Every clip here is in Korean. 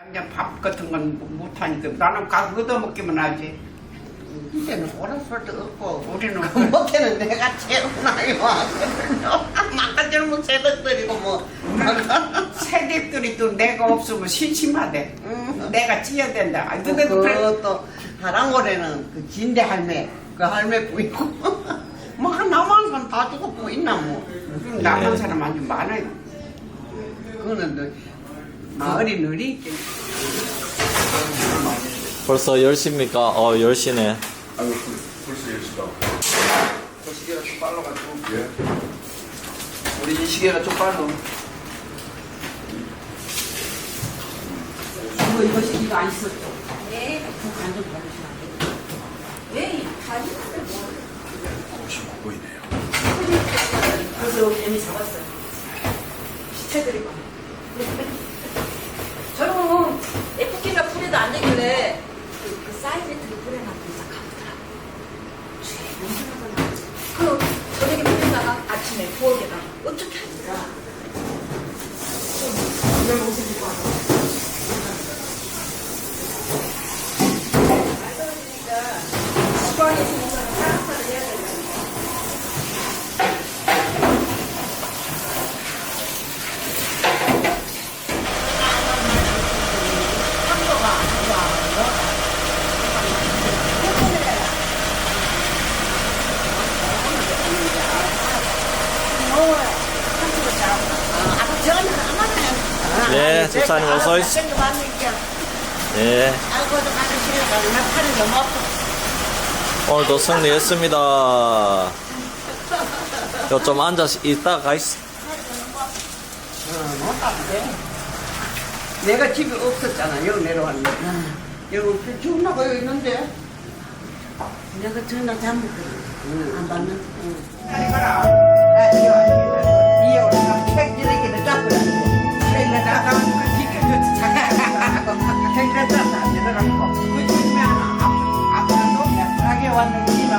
그냥 밥 같은 건 못하니까 나는 가서 얻어먹기만 하지. 이제는 오랜 소리도 없고 우리는 그 못해는 내가 채우나요. 막간 젊은 새벽들이고 뭐 새댁들이 또 내가 없으면 심심하대. 내가 찌야 된다. 아, 그것도 하랑고래는 그 진대 할매 그 할매 뿌이고 뭐 남한 사람 다 죽어 뿌 있나 뭐. 남한 사람 아주 많아요. 그거는 또 마을이 느리지. 벌써 10시입니까? 10시네. 아유, 벌써 10시다. 저 시계가 좀 빨라가지고. 예. 우리 이 시계가 좀 빨라. 이거 시기가 안 있었죠. 네. 간좀 버리시면 안 돼요. 왜? 가지는데 뭐. 혹시 못 보이네요. 그래서 여기 애미 잡았어요. 시체들이 막. 저는 FK가 풀에도 안 되길래 그 사이렌트를 뿌려놨더니 가보더라고. 그 저녁에 뿌리다가 아침에 부엌에다가 어떻게 하더라. 내 모습 입고 와서. 말 떨어지니까 시간이 있으면 사랑사를 해야 되잖아. 예, 집사님 어서 오십시오. 예, 오늘도 승리했습니다. 좀 앉아서 이따가 가있어. 내가 집에 없었잖아. 여기 내려왔는데. 여기 전화가 여기 있는데. 내가 전화 잘못했어. 안 받는. 빨리 가라. 이에 올라가 택지를 잡고 그래, 나가면 그 뒤끝을 찾아. 택지를 잡고 안 되더라고. 그 집에 앞으로도 싸게 왔는 거니까.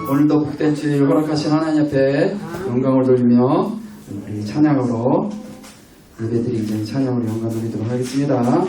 오늘도 복된 주일 허락하신 하나님 앞에 영광을 돌리며 우리 찬양으로 예배드리기 전에 찬양으로 영광 돌리도록 하겠습니다.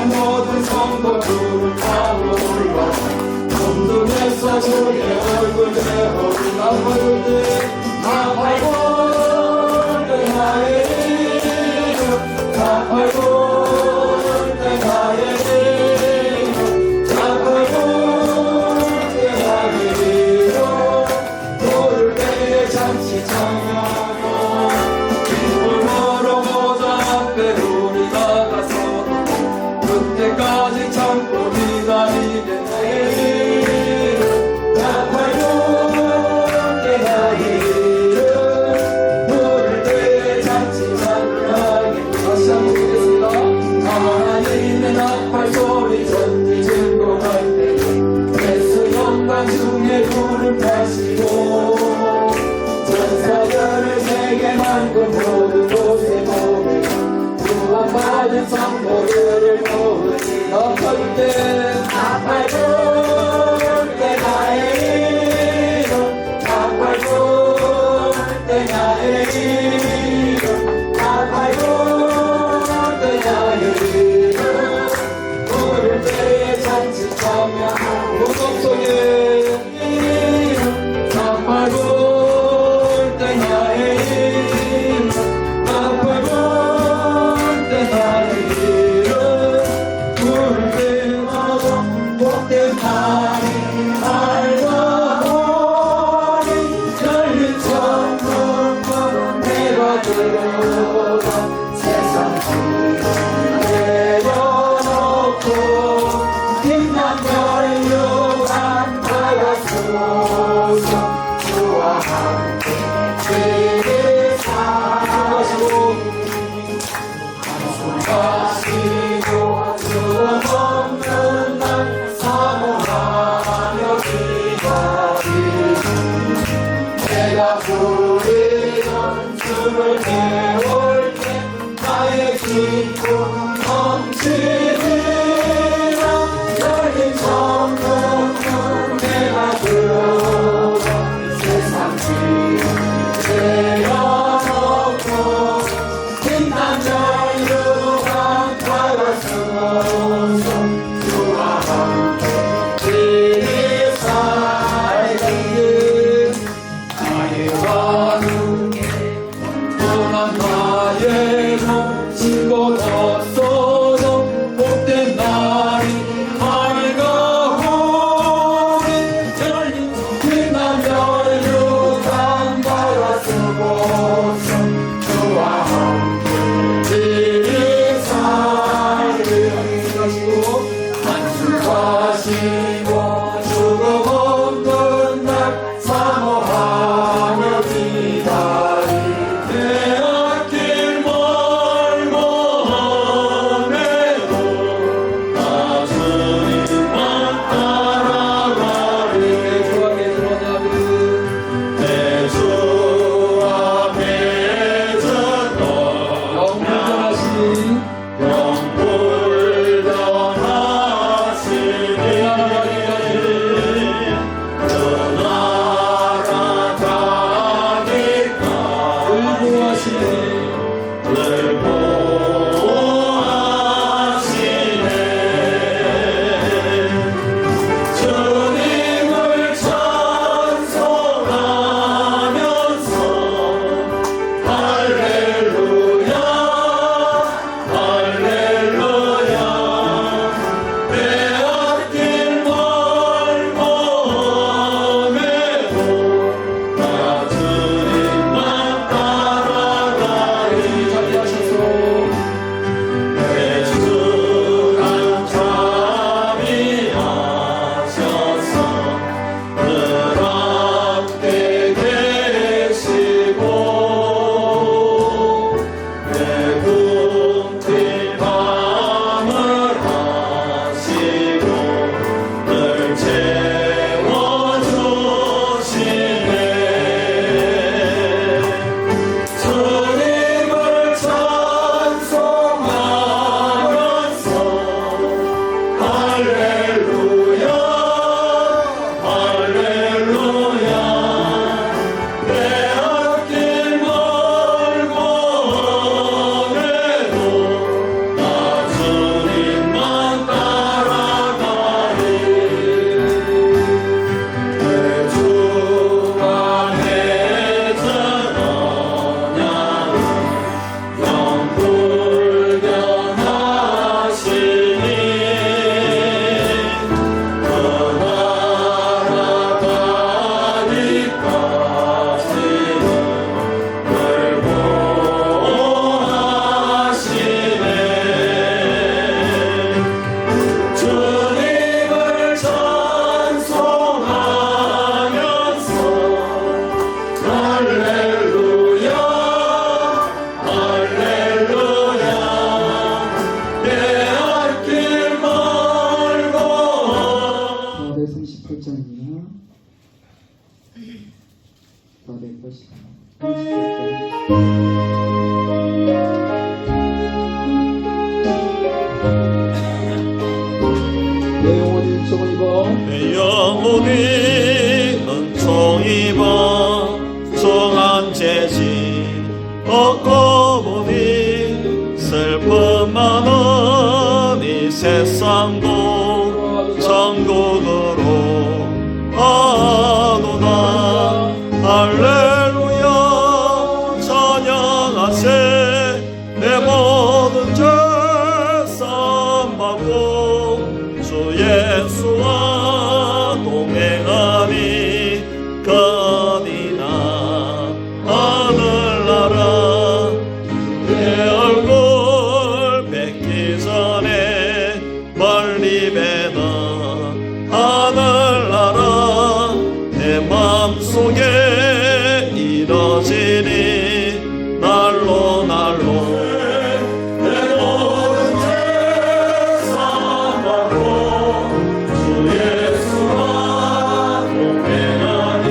모든 성도들 그때까지 참고 기다리겠네. 나팔도 때가 부를 때 잔치 참여하겠네. 다시 한번 보겠습니다. 하나님의 나팔 소리 전지 증거할 때 예수 영광 중에 구름 타시고 천사들을 세계 만국 모든 곳에 보내 구원받은 성도들을 모으니 나팔 때 나팔 불 때 나의 이름 나팔 불 때 나의 이름 나팔 불 때 나의 이름 부를 때에 잔치 참여하고 무덤 속에 이름 나팔 불 때 나의 이름 나팔 불 때 나의 이름 부를 때마다 복된 날이 알고 보니 열린 천국으로 내가 들어가 세상 짐 내려놓고 빛난 별의 유한 밝았소서 주와 함께 주를 사랑하시고 가시고 주원 없는 날 사모하며 기다리니 내가 부르던 주를 배울 때 나의 기쁨 넘치리라 열린 천국은 내가 들어가 세상 짐 내려놓고 빛난 별 유한 밝았소서 주와 함께 길이 살기 나의 왕은 떠난 나의 몸 신고 덧소서 복된 날이 밝아오니 열린 빛난 별 유한 밝았소서 주와 함께 길이 살기 한숨하시고 죽음 없는 날 사모하며 기다리 내 앞길 멀고 주시고 내 영혼이 은총 입어 정한 죄지 얻고 보니 슬픔 많은 이 세상도 천국으로 가도다. 할렐루야 찬양하세. 내 모든 죄 사함받고 주 예수와 동행하니 거니나 하늘나라. 내 얼굴 뵙기 전에 멀리 뵈나 하늘나라. 내 맘속에 이뤄지니 날로 날로. 내 모든 죄 사함받고 주 예수와 동행하니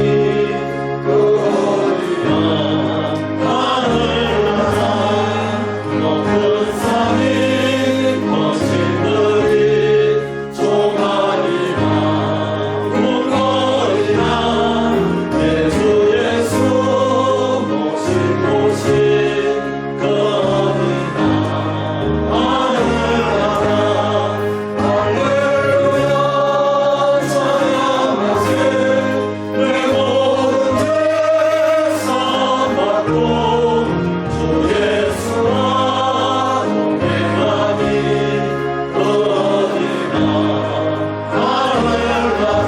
그리나 하늘나라. 높은 산이 거친 들이 조가리나 궁궐이나 내 주 예수 모신 곳이 거니나 하늘나라. 할렐루야 찬양하세. 내 모든 죄 사함받고 주 예수와 동행하니 거니나 하늘나라.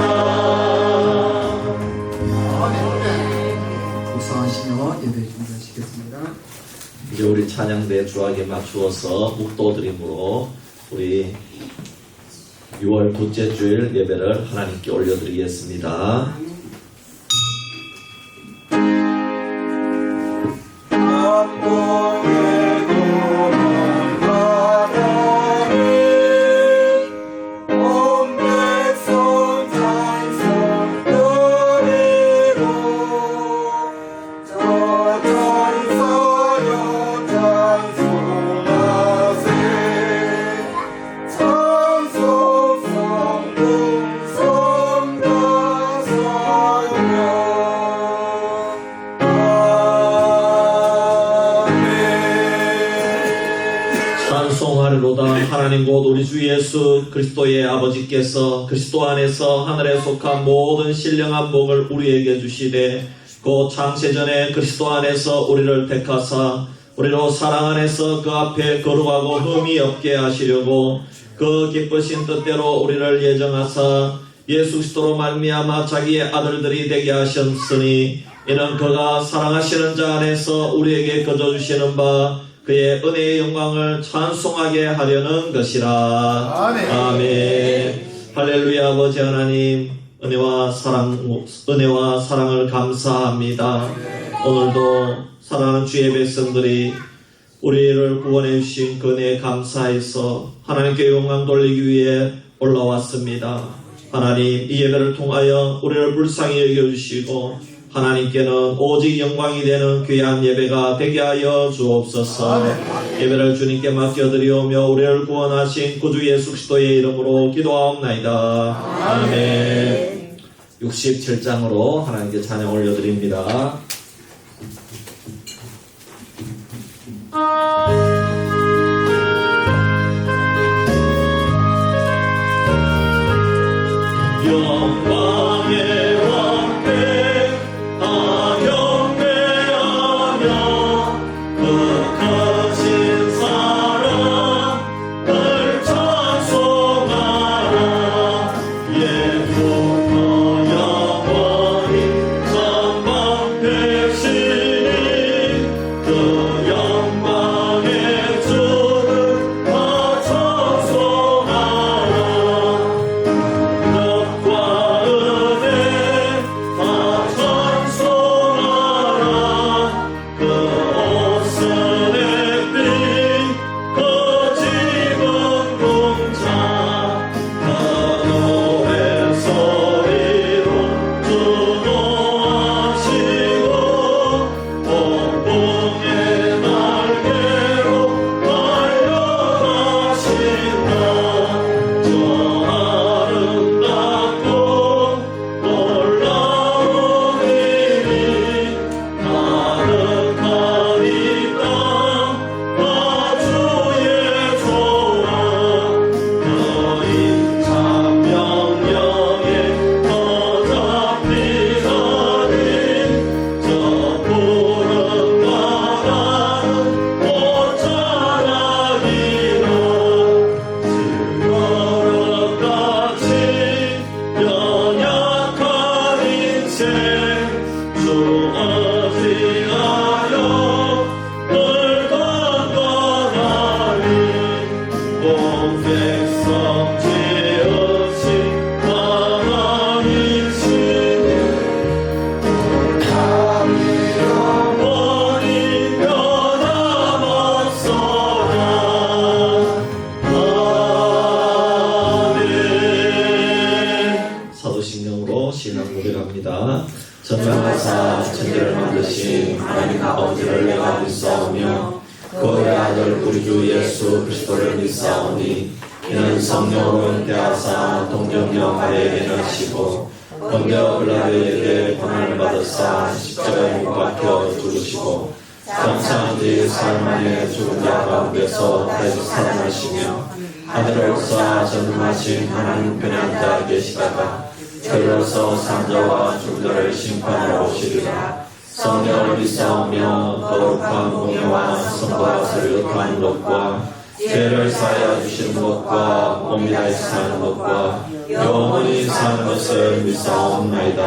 묵상하시며 예배 준비하시겠습니다. 이제 우리 찬양대 주악에 맞추어서 묵도드림으로 우리 6월 둘째 주일 예배를 하나님께 올려드리겠습니다. 찬송하리로다. 하나님 곧 우리 주 예수 그리스도의 아버지께서 그리스도 안에서 하늘에 속한 모든 신령한 복을 우리에게 주시되 곧 창세전에 그리스도 안에서 우리를 택하사 우리로 사랑 안에서 그 앞에 거룩하고 흠이 없게 하시려고 그 기쁘신 뜻대로 우리를 예정하사 예수 그리스도로 말미암아 자기의 아들들이 되게 하셨으니 이는 그가 사랑하시는 자 안에서 우리에게 거저 주시는 바 그의 은혜의 영광을 찬송하게 하려는 것이라. 아멘. 할렐루야. 아버지 하나님 은혜와 사랑을 감사합니다. 오늘도 사랑하는 주의 백성들이 우리를 구원해 주신 그 은혜에 감사해서 하나님께 영광 돌리기 위해 올라왔습니다. 하나님 이 예배를 통하여 우리를 불쌍히 여겨주시고 하나님께는 오직 영광이 되는 귀한 예배가 되게 하여 주옵소서. 예배를 주님께 맡겨드리오며 우리를 구원하신 구주 예수 그리스도의 이름으로 기도하옵나이다. 아멘. 67장으로 하나님께 찬양 올려드립니다. 영광의 왕께 다 경배하며 그 크신 사랑을 찬송하라. 예수여 영원히 전방패 백성 지으신 하나님이시니 영원히 변함없소서. 아멘. 사도신경으로 신앙 고백합니다. 전능하사 천지를 만드신 하나님 아버지를 내가 믿사오며 그의 아들 우리 주 예수 그리스도를 믿사오니 이는 성령으로 잉태하사 동정녀 마리아에게 나시고 본디오 빌라도에게 고난을 받으사 십자가에 못 박혀 죽으시고 장사한 뒤 사흘 만에 죽은 자 가운데서 다시 살아나시며 하늘에 올사 전능하신 하나님 편에 앉아 계시다가 그로서 산자와 죽들을 심판하러 오시리라. 성령을 믿사오며 거룩한 공예와 성과 설교하는 것과 죄를 사하여 주시는 것과 몸이 다시 사는 것과 영원히 사는 것을 믿사옵나이다.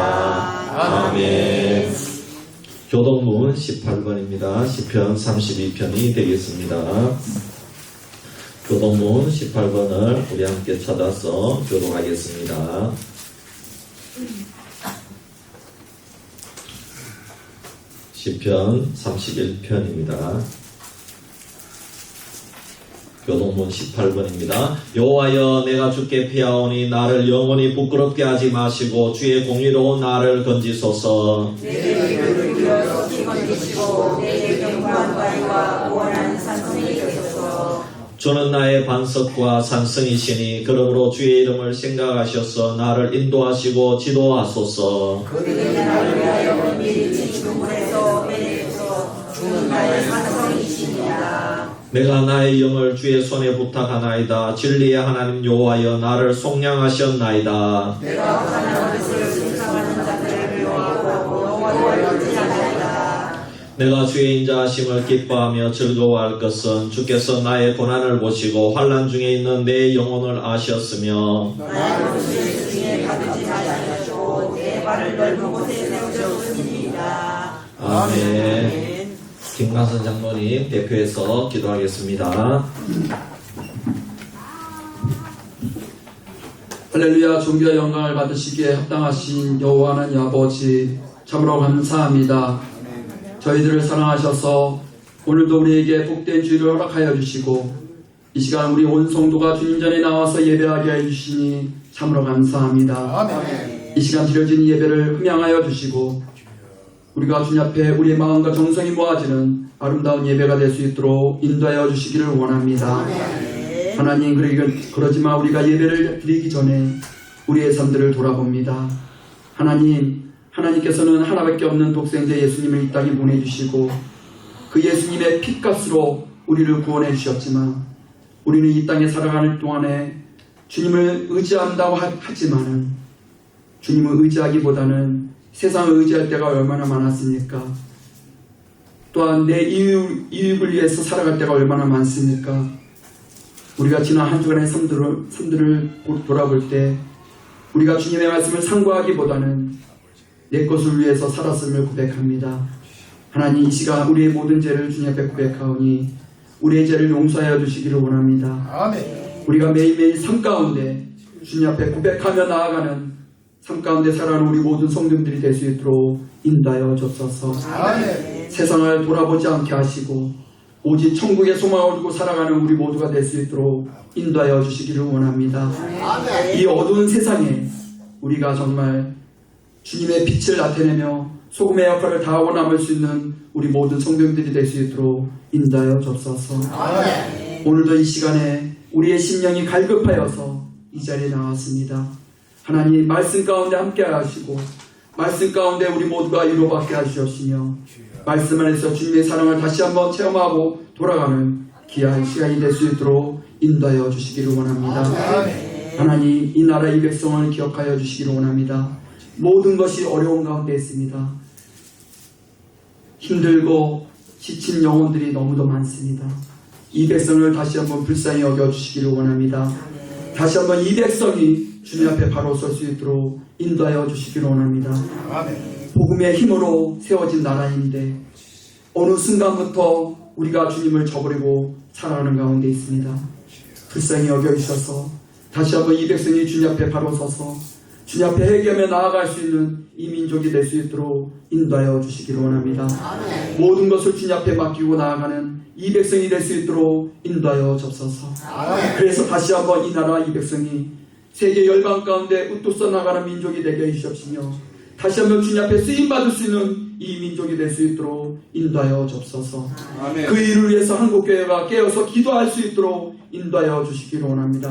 아멘. 교동문 18번입니다. 시편 32편이 되겠습니다. 교동문 18번을 우리 함께 찾아서 교독하겠습니다. 시편 31편입니다. 교동문 18번입니다. 여호와여 내가 주께 피하오니 나를 영원히 부끄럽게 하지 마시고 주의 공의로 나를 건지소서. 내 입을 들여 깊이 건지시고 내 견고한 바위와 원한 산성이 되소서. 주는 나의 반석과 산성이시니 그러므로 주의 이름을 생각하셔서 나를 인도하시고 지도하소서. 그들이 나를 위하여 미리 지키는 물에서 빼내소서. 주는 나의 산성이시니라. 내가 나의 영을 주의 손에 부탁하나이다. 진리의 하나님 여호와여 나를 속량하셨나이다. 내가 하나님의 뜻을 순상하는 자들을 미워하고 너와를 의지하나이다. 내가 주의 인자하심을 기뻐하며 즐거워할 것은 주께서 나의 고난을 보시고 환난 중에 있는 내 영혼을 아셨으며 나를 주의 중에 가두지 마시고 내 발을 넓은 곳에 세워주셨습니다. 아멘. 김강선 장로님 대표해서 기도하겠습니다. 할렐루야. 존귀와 영광을 받으시기에 합당하신 여호와 하나님 아버지 참으로 감사합니다. 저희들을 사랑하셔서 오늘도 우리에게 복된 주일을 허락하여 주시고 이 시간 우리 온 성도가 주님 전에 나와서 예배하게 해주시니 참으로 감사합니다. 이 시간 드려진 예배를 흠양하여 주시고 우리가 주님 앞에 우리의 마음과 정성이 모아지는 아름다운 예배가 될 수 있도록 인도하여 주시기를 원합니다. 하나님, 그러지만 우리가 예배를 드리기 전에 우리의 삶들을 돌아봅니다. 하나님께서는 하나밖에 없는 독생자 예수님을 이 땅에 보내주시고 그 예수님의 핏값으로 우리를 구원해 주셨지만 우리는 이 땅에 살아가는 동안에 주님을 의지한다고 하지만은 주님을 의지하기보다는 세상을 의지할 때가 얼마나 많았습니까? 또한 내 이익을 위해서 살아갈 때가 얼마나 많습니까? 우리가 지난 한 주간의 삶들을 돌아볼 때 우리가 주님의 말씀을 상고하기보다는 내 것을 위해서 살았음을 고백합니다. 하나님, 이 시간 우리의 모든 죄를 주님 앞에 고백하오니 우리의 죄를 용서하여 주시기를 원합니다. 아멘. 우리가 매일매일 삶 가운데 주님 앞에 고백하며 나아가는 삶 가운데 살아가는 우리 모든 성도들이 될 수 있도록 인도하여 주옵소서. 아멘. 세상을 돌아보지 않게 하시고 오직 천국의 소망을 두고 살아가는 우리 모두가 될 수 있도록 인도하여 주시기를 원합니다. 아멘. 이 어두운 세상에 우리가 정말 주님의 빛을 나타내며 소금의 역할을 다하고 남을 수 있는 우리 모든 성도들이 될 수 있도록 인도하여 주옵소서. 아멘. 오늘도 이 시간에 우리의 심령이 갈급하여서 이 자리에 나왔습니다. 하나님, 말씀 가운데 함께 하시고 말씀 가운데 우리 모두가 위로받게 하시옵시며 말씀 안에서 주님의 사랑을 다시 한번 체험하고 돌아가는 귀한 시간이 될 수 있도록 인도하여 주시기를 원합니다. 하나님, 이 나라 이 백성을 기억하여 주시기를 원합니다. 모든 것이 어려운 가운데 있습니다. 힘들고 지친 영혼들이 너무도 많습니다. 이 백성을 다시 한번 불쌍히 여겨주시기를 원합니다. 다시 한번 이 백성이 주님 앞에 바로 설 수 있도록 인도하여 주시기를 원합니다. 복음의 힘으로 세워진 나라인데 어느 순간부터 우리가 주님을 저버리고 살아가는 가운데 있습니다. 불쌍히 여겨주셔서 다시 한번 이 백성이 주님 앞에 바로 서서 주님 앞에 회개하며 나아갈 수 있는 이 민족이 될 수 있도록 인도하여 주시기를 원합니다. 모든 것을 주님 앞에 맡기고 나아가는 이 백성이 될 수 있도록 인도하여 주옵소서. 그래서 다시 한번 이 나라 이 백성이 세계 열방 가운데 우뚝 나가는 민족이 되게 해주시옵시며 다시 한번 주님 앞에 쓰임받을 수 있는 이 민족이 될 수 있도록 인도하여 주옵소서. 그 일을 위해서 한국교회가 깨어서 기도할 수 있도록 인도하여 주시기를 원합니다.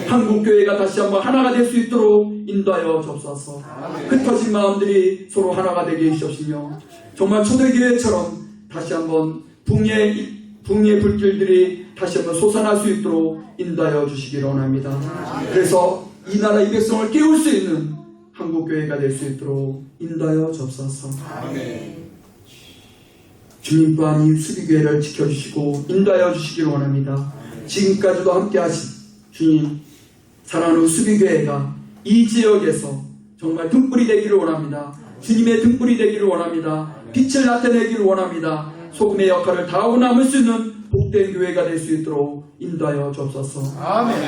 한국교회가 다시 한번 하나가 될 수 있도록 인도하여 주옵소서. 흩어진 마음들이 서로 하나가 되게 해주시옵시며 정말 초대교회처럼 다시 한번 붕의 불길들이 다시 한번 솟아날 수 있도록 인도하여 주시기를 원합니다. 그래서 이 나라 이 백성을 깨울 수 있는 한국교회가 될 수 있도록 인도하여 주옵소서. 주님 또한 이 수비교회를 지켜주시고 인도하여 주시기를 원합니다. 지금까지도 함께 하신 주님, 사랑하는 수비교회가 이 지역에서 정말 등불이 되기를 원합니다. 주님의 등불이 되기를 원합니다. 빛을 나타내기를 원합니다. 소금의 역할을 다하고 남을 수 있는 복된 교회가 될 수 있도록 인도하여 주옵소서.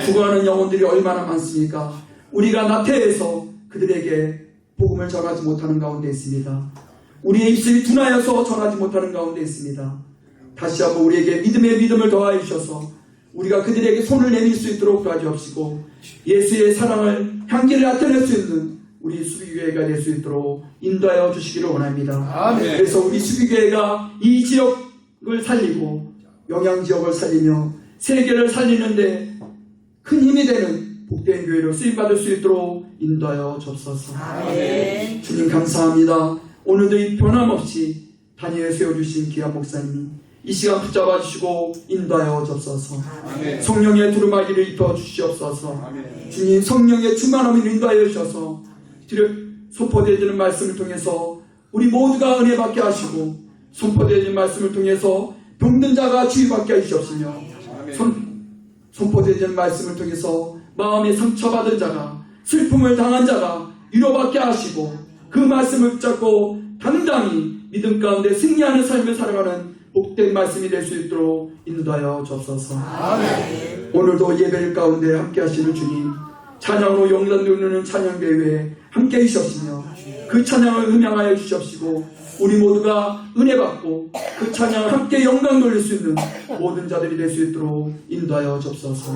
죽어가는 영혼들이 얼마나 많습니까? 우리가 나태해서 그들에게 복음을 전하지 못하는 가운데 있습니다. 우리의 입술이 둔하여서 전하지 못하는 가운데 있습니다. 다시 한번 우리에게 믿음의 믿음을 더하여 주셔서 우리가 그들에게 손을 내밀 수 있도록 도와주옵시고 예수의 사랑을 향기를 나타낼 수 있는 우리 수비교회가 될 수 있도록 인도하여 주시기를 원합니다. 그래서 우리 수비교회가 이 지역을 살리고 영양지역을 살리며 세계를 살리는데 큰 힘이 되는 복된 교회로 쓰임받을 수 있도록 인도하여 주옵소서. 주님 감사합니다. 오늘도 이 변함없이 단위에 세워주신 귀한 목사님이 이 시간 붙잡아 주시고 인도하여 주옵소서. 성령의 두루마기를 입혀 주시옵소서. 주님 성령의 충만함을 인도하여 주셔서 선포되어지는 말씀을 통해서 우리 모두가 은혜 받게 하시고 선포되어지는 말씀을 통해서 병든 자가 치유받게 해주시옵시며 선포되어지는 말씀을 통해서 마음에 상처받은 자가 슬픔을 당한 자가 위로받게 하시고 그 말씀을 붙잡고 당당히 믿음 가운데 승리하는 삶을 살아가는 복된 말씀이 될 수 있도록 인도하여 주옵소서. 오늘도 예배를 가운데 함께 하시는 주님, 찬양으로 영광 누르는 찬양대회에 함께 해주시옵시며 그 찬양을 음향하여 주시옵시고 우리 모두가 은혜 받고 그 찬양을 함께 영광 돌릴 수 있는 모든 자들이 될 수 있도록 인도하여 주옵소서.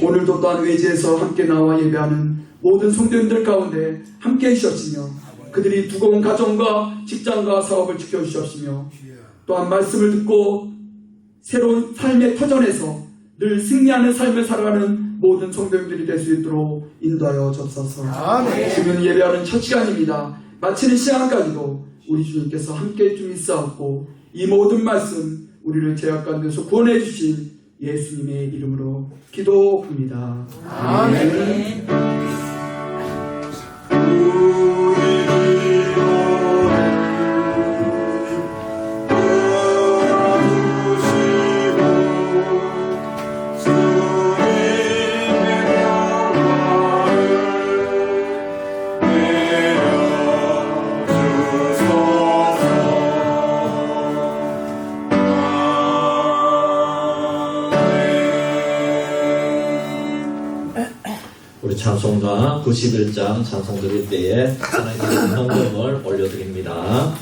오늘도 또한 외지에서 함께 나와 예배하는 모든 성도님들 가운데 함께 해주시옵시며 그들이 두꺼운 가정과 직장과 사업을 지켜주시옵시며 또한 말씀을 듣고 새로운 삶의 터전에서 늘 승리하는 삶을 살아가는 모든 성도님들이 될 수 있도록 인도하여 주옵소서. 지금 예배하는 첫 시간입니다. 마치는 시간까지도 우리 주님께서 함께 좀 있사옵고 이 모든 말씀 우리를 죄악 가운데서 구원해 주신 예수님의 이름으로 기도합니다. 아멘. 우리 찬송가 91장 찬송 드릴 때에 하나님께 헌금을 올려드립니다.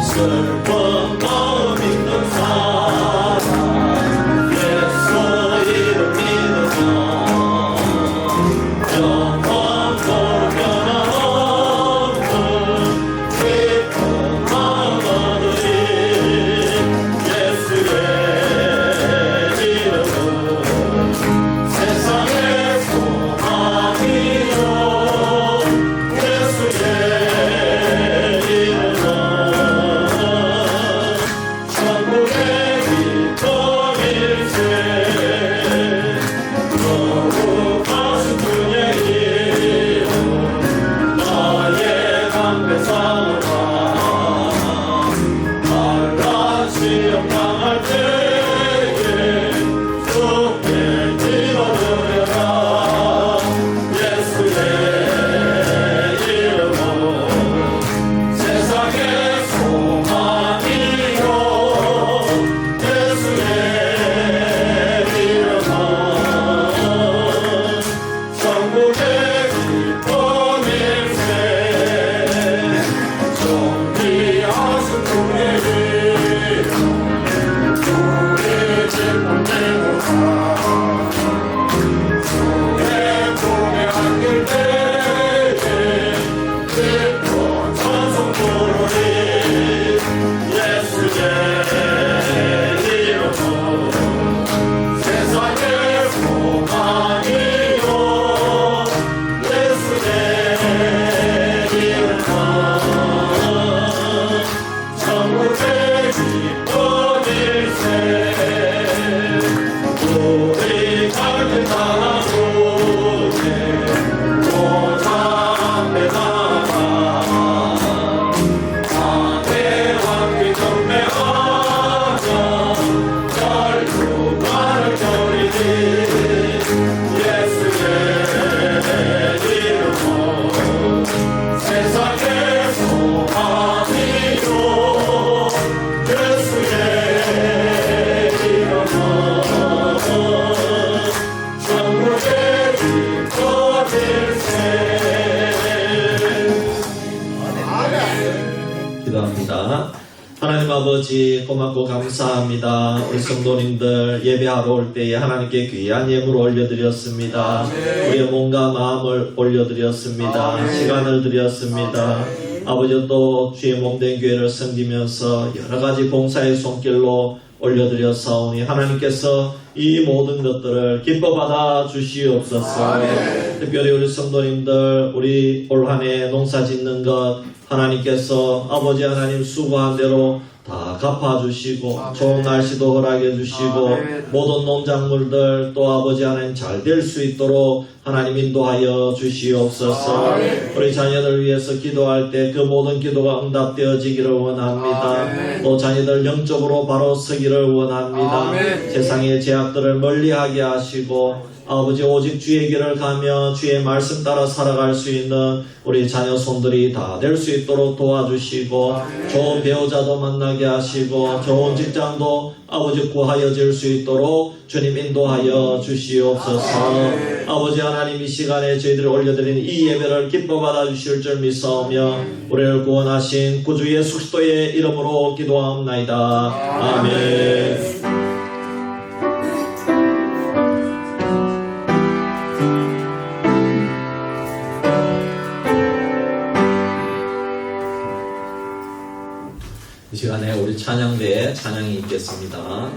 슬픈 마음 있는 사람 예수 이름 믿으며 변함없는 기쁨 마음 얻으리 기도합니다. 하나님 아버지 고맙고 감사합니다. 우리 성도님들 예배하러 올 때에 하나님께 귀한 예물을 올려드렸습니다. 우리의 몸과 마음을 올려드렸습니다. 시간을 드렸습니다. 아버지 또 주의 몸된 교회를 섬기면서 여러가지 봉사의 손길로 올려드렸사오니 하나님께서 이 모든 것들을 기뻐 받아 주시옵소서. 특별히 우리 성도님들 우리 올 한 해 농사 짓는 것 하나님께서 아버지 하나님 수고한 대로 다 갚아주시고 좋은 날씨도 허락해 주시고 모든 농작물들 또 아버지 하나님 잘 될 수 있도록 하나님 인도하여 주시옵소서. 우리 자녀들 위해서 기도할 때 그 모든 기도가 응답되어지기를 원합니다. 또 자녀들 영적으로 바로 서기를 원합니다. 세상의 제약들을 멀리하게 하시고 아버지 오직 주의 길을 가며 주의 말씀 따라 살아갈 수 있는 우리 자녀 손들이 다 될 수 있도록 도와주시고 좋은 배우자도 만나게 하시고 좋은 직장도 아버지 구하여질 수 있도록 주님 인도하여 주시옵소서. 아버지 하나님 이 시간에 저희들이 올려드린 이 예배를 기뻐 받아 주실 줄 믿사오며 우리를 구원하신 구주 예수 그리스도의 이름으로 기도하옵나이다. 아멘. 이 시간에 우리 찬양대에 찬양이 있겠습니다.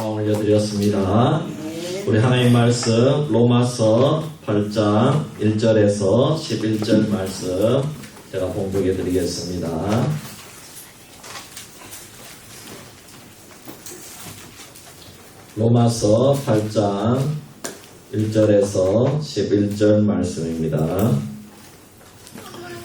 올려드렸습니다. 우리 하나님 말씀 로마서 8장 1절에서 11절 말씀 제가 봉독해 드리겠습니다. 로마서 8장 1절에서 11절 말씀입니다.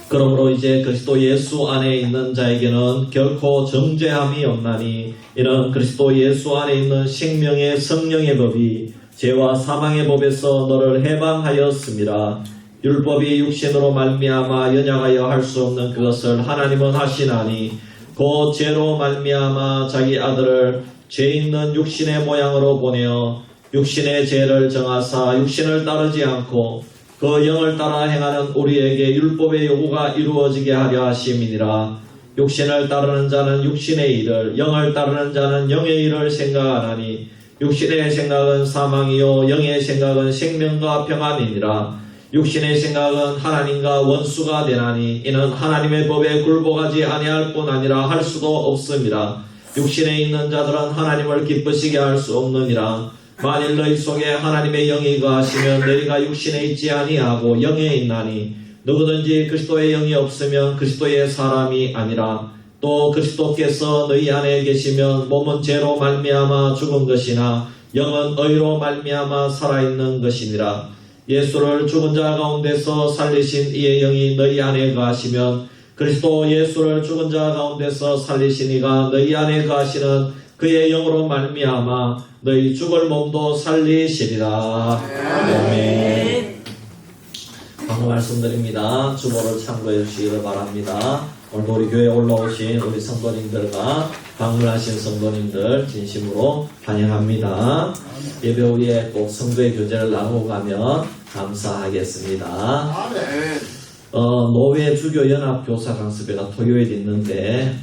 그러므로 이제 그리스도 예수 안에 있는 자에게는 결코 정죄함이 없나니 이는 그리스도 예수 안에 있는 생명의 성령의 법이 죄와 사망의 법에서 너를 해방하였음이라. 율법이 육신으로 말미암아 연약하여 할 수 없는 그것을 하나님은 하시나니 곧 죄로 말미암아 자기 아들을 죄 있는 육신의 모양으로 보내어 육신의 죄를 정하사 육신을 따르지 않고 그 영을 따라 행하는 우리에게 율법의 요구가 이루어지게 하려 하심이니라. 육신을 따르는 자는 육신의 일을, 영을 따르는 자는 영의 일을 생각하나니 육신의 생각은 사망이요 영의 생각은 생명과 평안이니라. 육신의 생각은 하나님과 원수가 되나니 이는 하나님의 법에 굴복하지 아니할 뿐 아니라 할 수도 없음이라. 육신에 있는 자들은 하나님을 기쁘시게 할 수 없느니라. 만일 너희 속에 하나님의 영이 거하시면 너희가 육신에 있지 아니하고 영에 있나니 누구든지 그리스도의 영이 없으면 그리스도의 사람이 아니라. 또 그리스도께서 너희 안에 계시면 몸은 죄로 말미암아 죽은 것이나 영은 의로 말미암아 살아있는 것이니라. 예수를 죽은 자 가운데서 살리신 이의 영이 너희 안에 거하시면 그리스도 예수를 죽은 자 가운데서 살리신 이가 너희 안에 거하시는 그의 영으로 말미암아 너희 죽을 몸도 살리시리라. 아멘. 방금 말씀드립니다. 주보를 참고해 주시기를 바랍니다. 오늘도 우리 교회에 올라오신 우리 성도님들과 방문하신 성도님들 진심으로 환영합니다. 예배 후에 꼭 성도의 교제를 나누고 가면 감사하겠습니다. 노회 주교 연합 교사 강습회가 토요일 있는데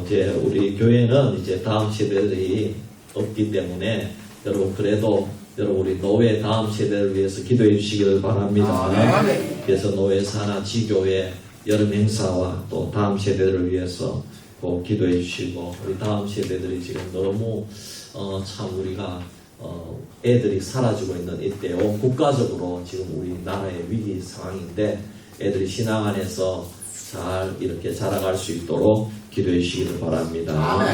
이제 우리 교회는 이제 다음 세대들이 없기 때문에 여러분 그래도 여러분 우리 노회 다음 세대를 위해서 기도해 주시기를 바랍니다. 그래서 노회 산하 지교회 여름 행사와 또 다음 세대를 위해서 꼭 기도해 주시고 우리 다음 세대들이 지금 너무 참 우리가 애들이 사라지고 있는 이때 온 국가적으로 지금 우리나라의 위기 상황인데 애들이 신앙 안에서 잘 이렇게 자라갈 수 있도록 기도해 주시기를 바랍니다.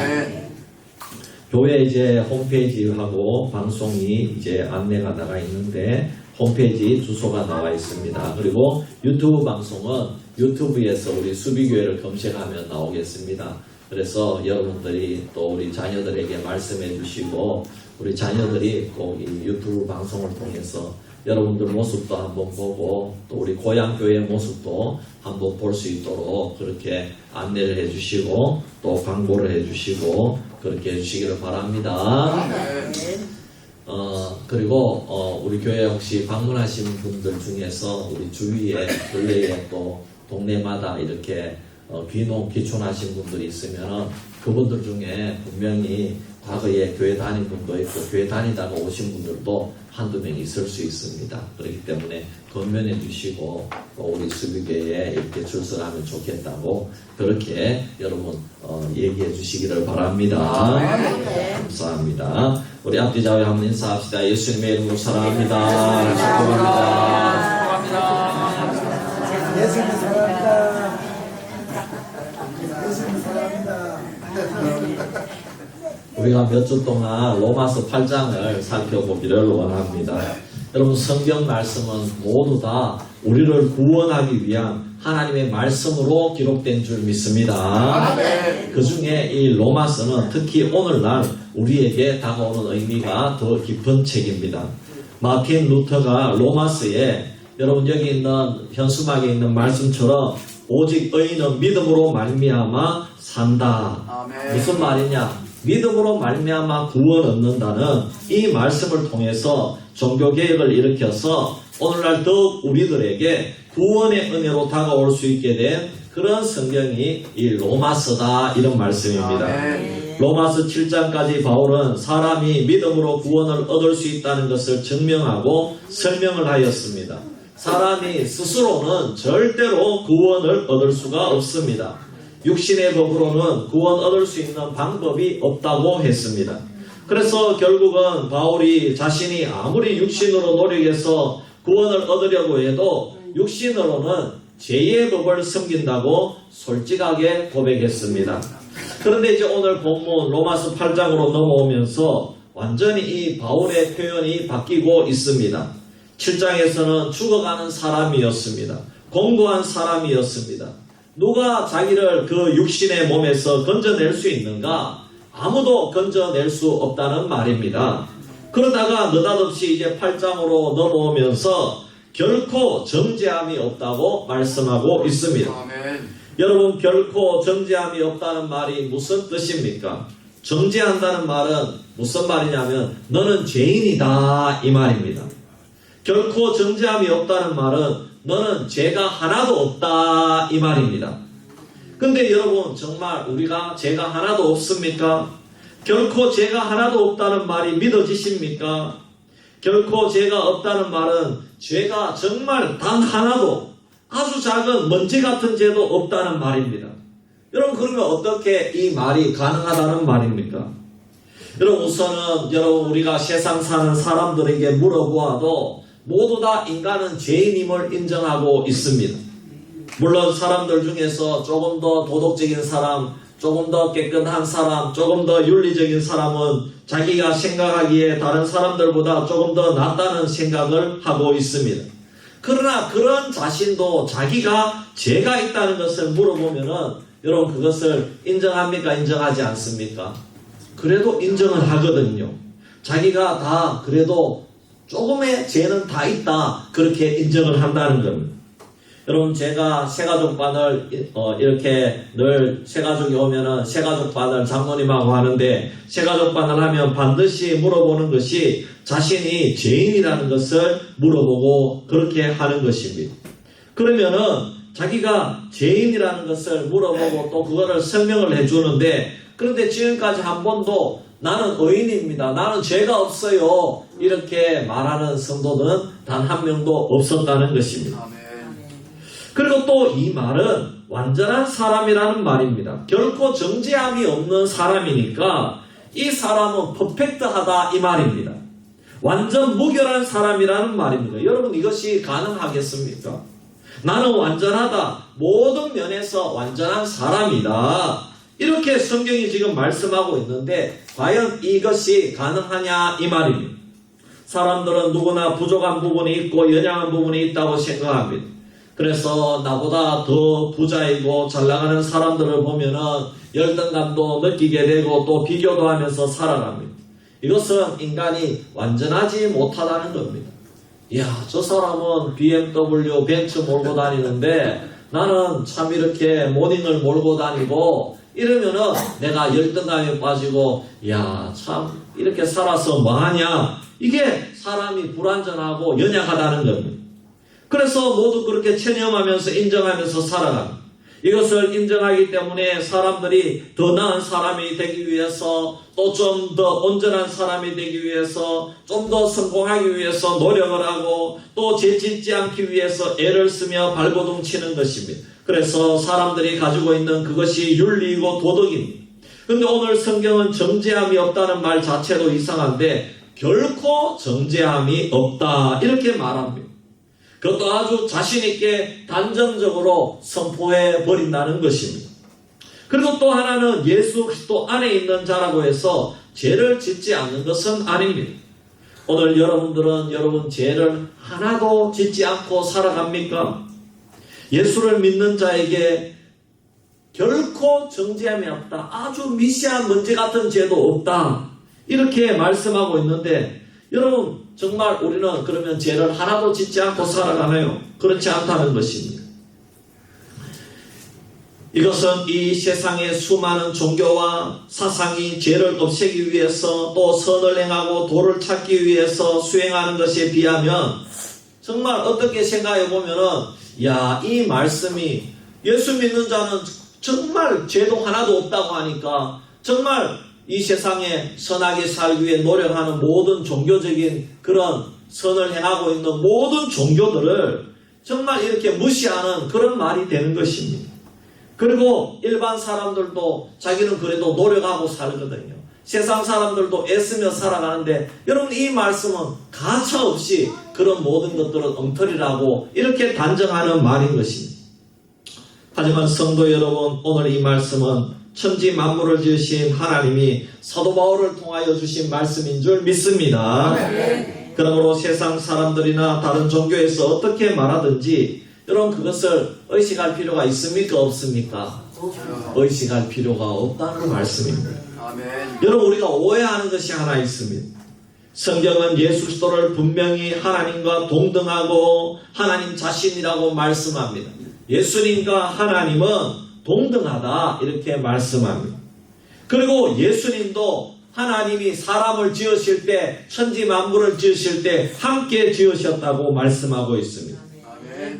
교회 이제 홈페이지하고 방송이 이제 안내가 나가 있는데 홈페이지 주소가 나와 있습니다. 그리고 유튜브 방송은 유튜브에서 우리 수비교회를 검색하면 나오겠습니다. 그래서 여러분들이 또 우리 자녀들에게 말씀해 주시고 우리 자녀들이 꼭 이 유튜브 방송을 통해서 여러분들 모습도 한번 보고 또 우리 고향교회 모습도 한번 볼 수 있도록 그렇게 안내를 해주시고 또 광고를 해주시고 그렇게 해주시기를 바랍니다. 그리고 우리 교회 혹시 방문하신 분들 중에서 우리 주위에 근래에 또 동네마다 이렇게 귀촌하신 분들이 있으면 그분들 중에 분명히 과거에 교회 다닌 분도 있고 교회 다니다가 오신 분들도 한두 명 있을 수 있습니다. 그렇기 때문에 건면해 주시고 우리 수비교회에 이렇게 출석하면 좋겠다고 그렇게 여러분 얘기해 주시기를 바랍니다. 감사합니다. 우리 앞뒤 좌우 한번 인사합시다. 예수님의 이름으로 사랑합니다. 축복합니다. 예수님 사랑합니다. 예수님 사랑합니다. 우리가 몇 주 동안 로마서 8장을 살펴보기를 원합니다. 여러분 성경 말씀은 모두 다 우리를 구원하기 위한 하나님의 말씀으로 기록된 줄 믿습니다. 그 중에 이 로마서는 특히 오늘날 우리에게 다가오는 의미가 더 깊은 책입니다. 마틴 루터가 로마서에 여러분 여기 있는 현수막에 있는 말씀처럼 오직 의인은 믿음으로 말미암아 산다. 무슨 말이냐? 믿음으로 말미암아 구원 얻는다는 이 말씀을 통해서 종교개혁을 일으켜서 오늘날 더욱 우리들에게 구원의 은혜로 다가올 수 있게 된 그런 성경이 이 로마서다 이런 말씀입니다. 로마서 7장까지 바울은 사람이 믿음으로 구원을 얻을 수 있다는 것을 증명하고 설명을 하였습니다. 사람이 스스로는 절대로 구원을 얻을 수가 없습니다. 육신의 법으로는 구원 얻을 수 있는 방법이 없다고 했습니다. 그래서 결국은 바울이 자신이 아무리 육신으로 노력해서 구원을 얻으려고 해도 육신으로는 죄의 법을 섬긴다고 솔직하게 고백했습니다. 그런데 이제 오늘 본문 로마서 8장으로 넘어오면서 완전히 이 바울의 표현이 바뀌고 있습니다. 7장에서는 죽어가는 사람이었습니다. 공고한 사람이었습니다. 누가 자기를 그 육신의 몸에서 건져낼 수 있는가? 아무도 건져낼 수 없다는 말입니다. 그러다가 느닷없이 이제 8장으로 넘어오면서 결코 정죄함이 없다고 말씀하고 있습니다. 여러분 결코 정죄함이 없다는 말이 무슨 뜻입니까? 정죄한다는 말은 무슨 말이냐면 너는 죄인이다 이 말입니다. 결코 정죄함이 없다는 말은 너는 죄가 하나도 없다 이 말입니다. 근데 여러분 정말 우리가 죄가 하나도 없습니까? 결코 죄가 하나도 없다는 말이 믿어지십니까? 결코 죄가 없다는 말은 죄가 정말 단 하나도 아주 작은 먼지 같은 죄도 없다는 말입니다. 여러분 그러면 어떻게 이 말이 가능하다는 말입니까? 여러분 우선은 여러분 우리가 세상 사는 사람들에게 물어보아도 모두 다 인간은 죄인임을 인정하고 있습니다. 물론 사람들 중에서 조금 더 도덕적인 사람, 조금 더 깨끗한 사람, 조금 더 윤리적인 사람은 자기가 생각하기에 다른 사람들보다 조금 더 낫다는 생각을 하고 있습니다. 그러나 그런 자신도 자기가 죄가 있다는 것을 물어보면은 여러분 그것을 인정합니까? 인정하지 않습니까? 그래도 인정을 하거든요. 자기가 다 그래도 조금의 죄는 다 있다 그렇게 인정을 한다는 겁니다. 여러분 제가 새가족반을 이렇게 늘 새가족이 오면은 새가족반을 장모님하고 하는데 새가족반을 하면 반드시 물어보는 것이 자신이 죄인이라는 것을 물어보고 그렇게 하는 것입니다. 그러면은 자기가 죄인이라는 것을 물어보고 또 그거를 설명을 해주는데 그런데 지금까지 한 번도 나는 의인입니다. 나는 죄가 없어요. 이렇게 말하는 성도는 단 한 명도 없었다는 것입니다. 그리고 또 이 말은 완전한 사람이라는 말입니다. 결코 정죄함이 없는 사람이니까 이 사람은 퍼펙트하다 이 말입니다. 완전 무결한 사람이라는 말입니다. 여러분 이것이 가능하겠습니까? 나는 완전하다. 모든 면에서 완전한 사람이다. 이렇게 성경이 지금 말씀하고 있는데 과연 이것이 가능하냐 이 말입니다. 사람들은 누구나 부족한 부분이 있고 연약한 부분이 있다고 생각합니다. 그래서 나보다 더 부자이고 잘 나가는 사람들을 보면은 열등감도 느끼게 되고 또 비교도 하면서 살아갑니다. 이것은 인간이 완전하지 못하다는 겁니다. 이야, 저 사람은 BMW 벤츠 몰고 다니는데 나는 참 이렇게 모닝을 몰고 다니고 이러면은 내가 열등감에 빠지고 이야, 참 이렇게 살아서 뭐하냐. 이게 사람이 불완전하고 연약하다는 겁니다. 그래서 모두 그렇게 체념하면서 인정하면서 살아갑니다. 이것을 인정하기 때문에 사람들이 더 나은 사람이 되기 위해서 또 좀 더 온전한 사람이 되기 위해서 좀 더 성공하기 위해서 노력을 하고 또 죄 짓지 않기 위해서 애를 쓰며 발버둥 치는 것입니다. 그래서 사람들이 가지고 있는 그것이 윤리이고 도덕입니다. 그런데 오늘 성경은 정죄함이 없다는 말 자체도 이상한데 결코 정죄함이 없다 이렇게 말합니다. 그것도 아주 자신있게 단정적으로 선포해 버린다는 것입니다. 그리고 또 하나는 예수 그리스도 안에 있는 자라고 해서 죄를 짓지 않는 것은 아닙니다. 오늘 여러분들은 여러분 죄를 하나도 짓지 않고 살아갑니까? 예수를 믿는 자에게 결코 정죄함이 없다. 아주 미세한 먼지 같은 죄도 없다. 이렇게 말씀하고 있는데 여러분 정말 우리는 그러면 죄를 하나도 짓지 않고 살아가나요? 그렇지 않다는 것입니다. 이것은 이 세상의 수많은 종교와 사상이 죄를 없애기 위해서 또 선을 행하고 도를 찾기 위해서 수행하는 것에 비하면 정말 어떻게 생각해 보면은 야, 이 말씀이 예수 믿는 자는 정말 죄도 하나도 없다고 하니까 정말 이 세상에 선하게 살기 위해 노력하는 모든 종교적인 그런 선을 행하고 있는 모든 종교들을 정말 이렇게 무시하는 그런 말이 되는 것입니다. 그리고 일반 사람들도 자기는 그래도 노력하고 살거든요. 세상 사람들도 애쓰며 살아가는데 여러분 이 말씀은 가차없이 그런 모든 것들은 엉터리라고 이렇게 단정하는 말인 것입니다. 하지만 성도 여러분 오늘 이 말씀은 천지 만물을 지으신 하나님이 사도 바울을 통하여 주신 말씀인 줄 믿습니다. 그러므로 세상 사람들이나 다른 종교에서 어떻게 말하든지 여러분 그것을 의식할 필요가 있습니까? 없습니까? 의식할 필요가 없다는 말씀입니다. 여러분 우리가 오해하는 것이 하나 있습니다. 성경은 예수 그리스도를 분명히 하나님과 동등하고 하나님 자신이라고 말씀합니다. 예수님과 하나님은 동등하다 이렇게 말씀합니다. 그리고 예수님도 하나님이 사람을 지으실 때, 천지 만물을 지으실 때 함께 지으셨다고 말씀하고 있습니다.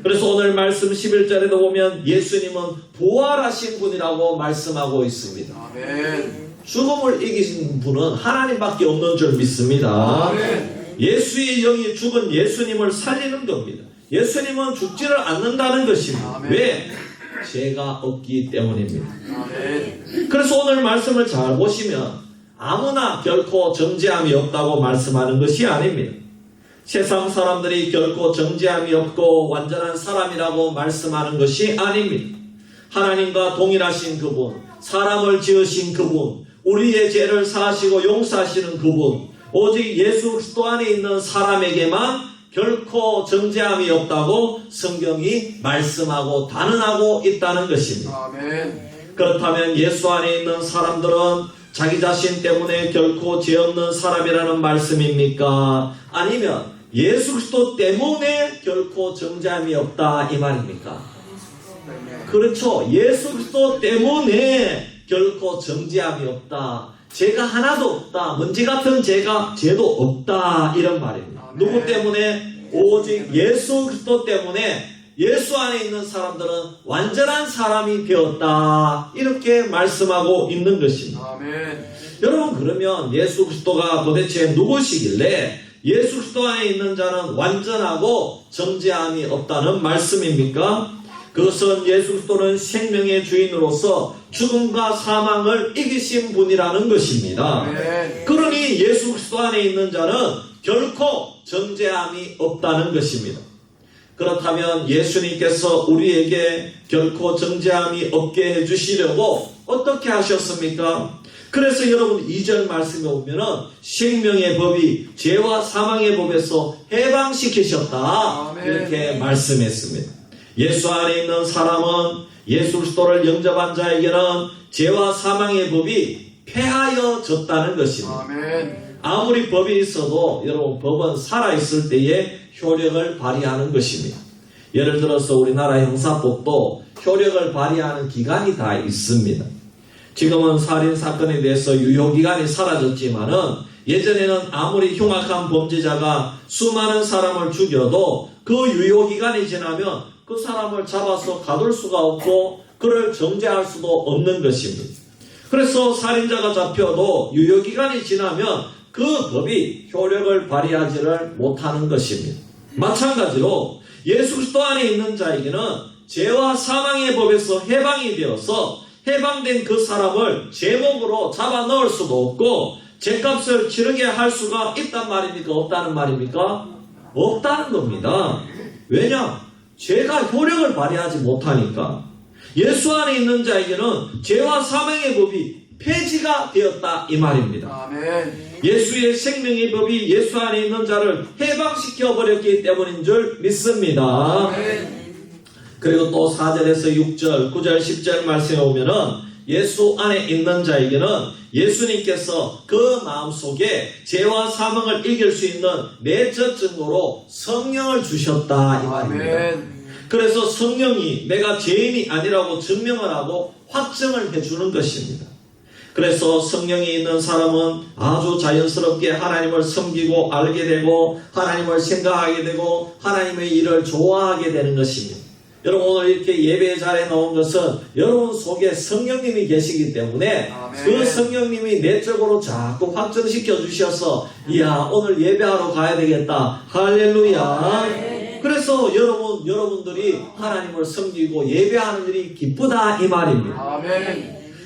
그래서 오늘 말씀 11절에도 보면 예수님은 부활하신 분이라고 말씀하고 있습니다. 죽음을 이기신 분은 하나님밖에 없는 줄 믿습니다. 예수의 영이 죽은 예수님을 살리는 겁니다. 예수님은 죽지를 않는다는 것입니다. 왜? 죄가 없기 때문입니다. 그래서 오늘 말씀을 잘 보시면 아무나 결코 정죄함이 없다고 말씀하는 것이 아닙니다. 세상 사람들이 결코 정죄함이 없고 완전한 사람이라고 말씀하는 것이 아닙니다. 하나님과 동일하신 그분, 사람을 지으신 그분, 우리의 죄를 사하시고 용서하시는 그분, 오직 예수 그리스도 안에 있는 사람에게만 결코 정죄함이 없다고 성경이 말씀하고 단언하고 있다는 것입니다. 그렇다면 예수 안에 있는 사람들은 자기 자신 때문에 결코 죄 없는 사람이라는 말씀입니까? 아니면 예수 그리스도 때문에 결코 정죄함이 없다 이 말입니까? 그렇죠. 예수 그리스도 때문에 결코 정죄함이 없다. 죄가 하나도 없다. 먼지 같은 죄도 없다. 이런 말입니다. 누구 때문에? 오직 예수 그리스도 때문에 예수 안에 있는 사람들은 완전한 사람이 되었다. 이렇게 말씀하고 있는 것입니다. 여러분 그러면 예수 그리스도가 도대체 누구시길래 예수 그리스도 안에 있는 자는 완전하고 정죄함이 없다는 말씀입니까? 그것은 예수 그리스도는 생명의 주인으로서 죽음과 사망을 이기신 분이라는 것입니다. 그러니 예수 그리스도 안에 있는 자는 결코 정죄함이 없다는 것입니다. 그렇다면 예수님께서 우리에게 결코 정죄함이 없게 해주시려고 어떻게 하셨습니까? 그래서 여러분 2절 말씀에 보면은 생명의 법이 죄와 사망의 법에서 해방시키셨다. 이렇게 말씀했습니다. 예수 안에 있는 사람은 예수 그리스도를 영접한 자에게는 죄와 사망의 법이 폐하여졌다는 것입니다. 아무리 법이 있어도 여러분 법은 살아있을 때에 효력을 발휘하는 것입니다. 예를 들어서 우리나라 형사법도 효력을 발휘하는 기간이 다 있습니다. 지금은 살인사건에 대해서 유효기간이 사라졌지만은 예전에는 아무리 흉악한 범죄자가 수많은 사람을 죽여도 그 유효기간이 지나면 그 사람을 잡아서 가둘 수가 없고 그를 정죄할 수도 없는 것입니다. 그래서 살인자가 잡혀도 유효기간이 지나면 그 법이 효력을 발휘하지를 못하는 것입니다. 마찬가지로 예수 그리스도 안에 있는 자에게는 죄와 사망의 법에서 해방이 되어서 해방된 그 사람을 제목으로 잡아 넣을 수도 없고 죄값을 치르게 할 수가 있단 말입니까? 없다는 말입니까? 없다는 겁니다. 왜냐? 죄가 효력을 발휘하지 못하니까. 예수 안에 있는 자에게는 죄와 사망의 법이 폐지가 되었다 이 말입니다. 예수의 생명의 법이 예수 안에 있는 자를 해방시켜 버렸기 때문인 줄 믿습니다. 그리고 또 4절에서 6절, 9절, 10절 말씀에 오면은 예수 안에 있는 자에게는 예수님께서 그 마음속에 죄와 사망을 이길 수 있는 내적 증거로 성령을 주셨다 이 말입니다. 그래서 성령이 내가 죄인이 아니라고 증명을 하고 확증을 해주는 것입니다. 그래서 성령이 있는 사람은 아주 자연스럽게 하나님을 섬기고 알게 되고 하나님을 생각하게 되고 하나님의 일을 좋아하게 되는 것입니다. 여러분 오늘 이렇게 예배 자리에 나온 것은 여러분 속에 성령님이 계시기 때문에 그 성령님이 내적으로 자꾸 확정시켜 주셔서 이야 오늘 예배하러 가야 되겠다. 할렐루야. 그래서 여러분들이 하나님을 섬기고 예배하는 일이 기쁘다 이 말입니다.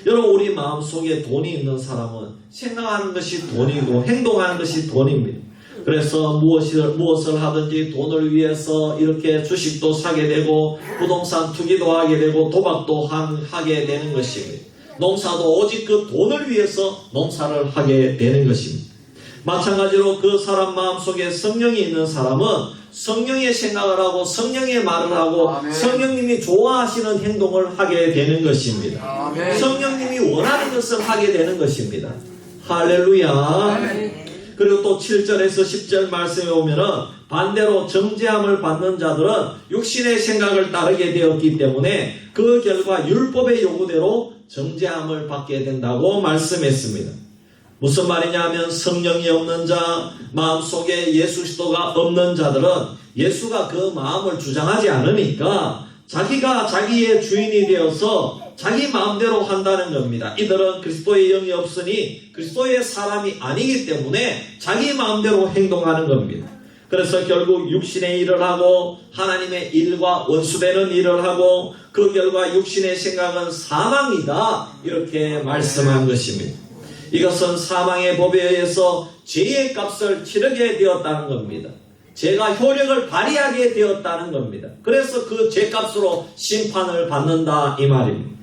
여러분 우리 마음속에 돈이 있는 사람은 생각하는 것이 돈이고 행동하는 것이 돈입니다. 그래서 무엇을 하든지 돈을 위해서 이렇게 주식도 사게 되고 부동산 투기도 하게 되고 도박도 하게 되는 것입니다. 농사도 오직 그 돈을 위해서 농사를 하게 되는 것입니다. 마찬가지로 그 사람 마음속에 성령이 있는 사람은 성령의 생각을 하고 성령의 말을 하고 성령님이 좋아하시는 행동을 하게 되는 것입니다. 성령님이 원하는 것을 하게 되는 것입니다. 할렐루야. 그리고 또 7절에서 10절 말씀에 오면은 반대로 정죄함을 받는 자들은 육신의 생각을 따르게 되었기 때문에 그 결과 율법의 요구대로 정죄함을 받게 된다고 말씀했습니다. 무슨 말이냐면 성령이 없는 자, 마음속에 예수 그리스도가 없는 자들은 예수가 그 마음을 주장하지 않으니까 자기가 자기의 주인이 되어서 자기 마음대로 한다는 겁니다. 이들은 그리스도의 영이 없으니 그리스도의 사람이 아니기 때문에 자기 마음대로 행동하는 겁니다. 그래서 결국 육신의 일을 하고 하나님의 일과 원수되는 일을 하고 그 결과 육신의 생각은 사망이다. 이렇게 말씀한 것입니다. 이것은 사망의 법에 의해서 죄의 값을 치르게 되었다는 겁니다. 죄가 효력을 발휘하게 되었다는 겁니다. 그래서 그 죄값으로 심판을 받는다 이 말입니다.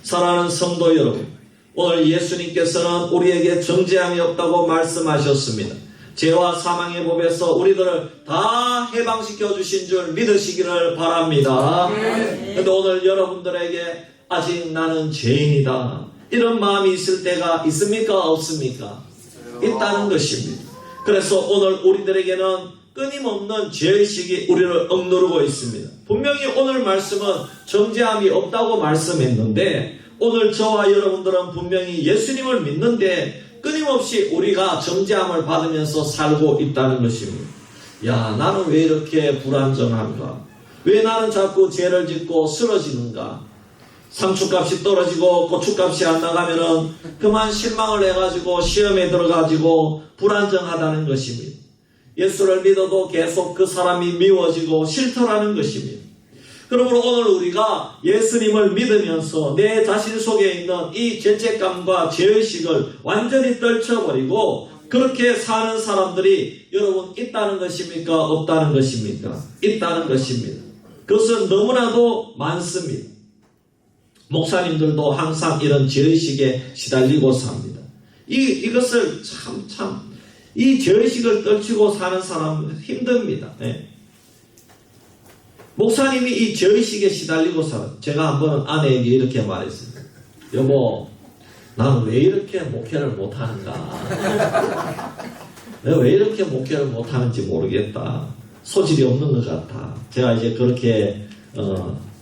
사랑하는 성도 여러분, 오늘 예수님께서는 우리에게 정죄함이 없다고 말씀하셨습니다. 죄와 사망의 법에서 우리들을 다 해방시켜 주신 줄 믿으시기를 바랍니다. 그런데 오늘 여러분들에게 아직 나는 죄인이다, 이런 마음이 있을 때가 있습니까? 없습니까? 있다는 것입니다. 그래서 오늘 우리들에게는 끊임없는 죄의식이 우리를 억누르고 있습니다. 분명히 오늘 말씀은 정죄함이 없다고 말씀했는데 오늘 저와 여러분들은 분명히 예수님을 믿는데 끊임없이 우리가 정죄함을 받으면서 살고 있다는 것입니다. 야, 나는 왜 이렇게 불안정한가? 왜 나는 자꾸 죄를 짓고 쓰러지는가? 상추값이 떨어지고 고추값이 안 나가면은 그만 실망을 해가지고 시험에 들어가지고 불안정하다는 것입니다. 예수를 믿어도 계속 그 사람이 미워지고 싫더라는 것입니다. 그러므로 오늘 우리가 예수님을 믿으면서 내 자신 속에 있는 이 죄책감과 죄의식을 완전히 떨쳐버리고 그렇게 사는 사람들이 여러분 있다는 것입니까? 없다는 것입니까? 있다는 것입니다. 그것은 너무나도 많습니다. 목사님들도 항상 이런 죄의식에 시달리고 삽니다. 이것을 이 죄의식을 떨치고 사는 사람은 힘듭니다. 네. 목사님이 이 죄의식에 시달리고 살아요. 제가 한번 아내에게 이렇게 말했습니다. 여보, 나는 왜 이렇게 목회를 못하는가? 내가 왜 이렇게 목회를 못하는지 모르겠다. 소질이 없는 것 같아. 제가 이제 그렇게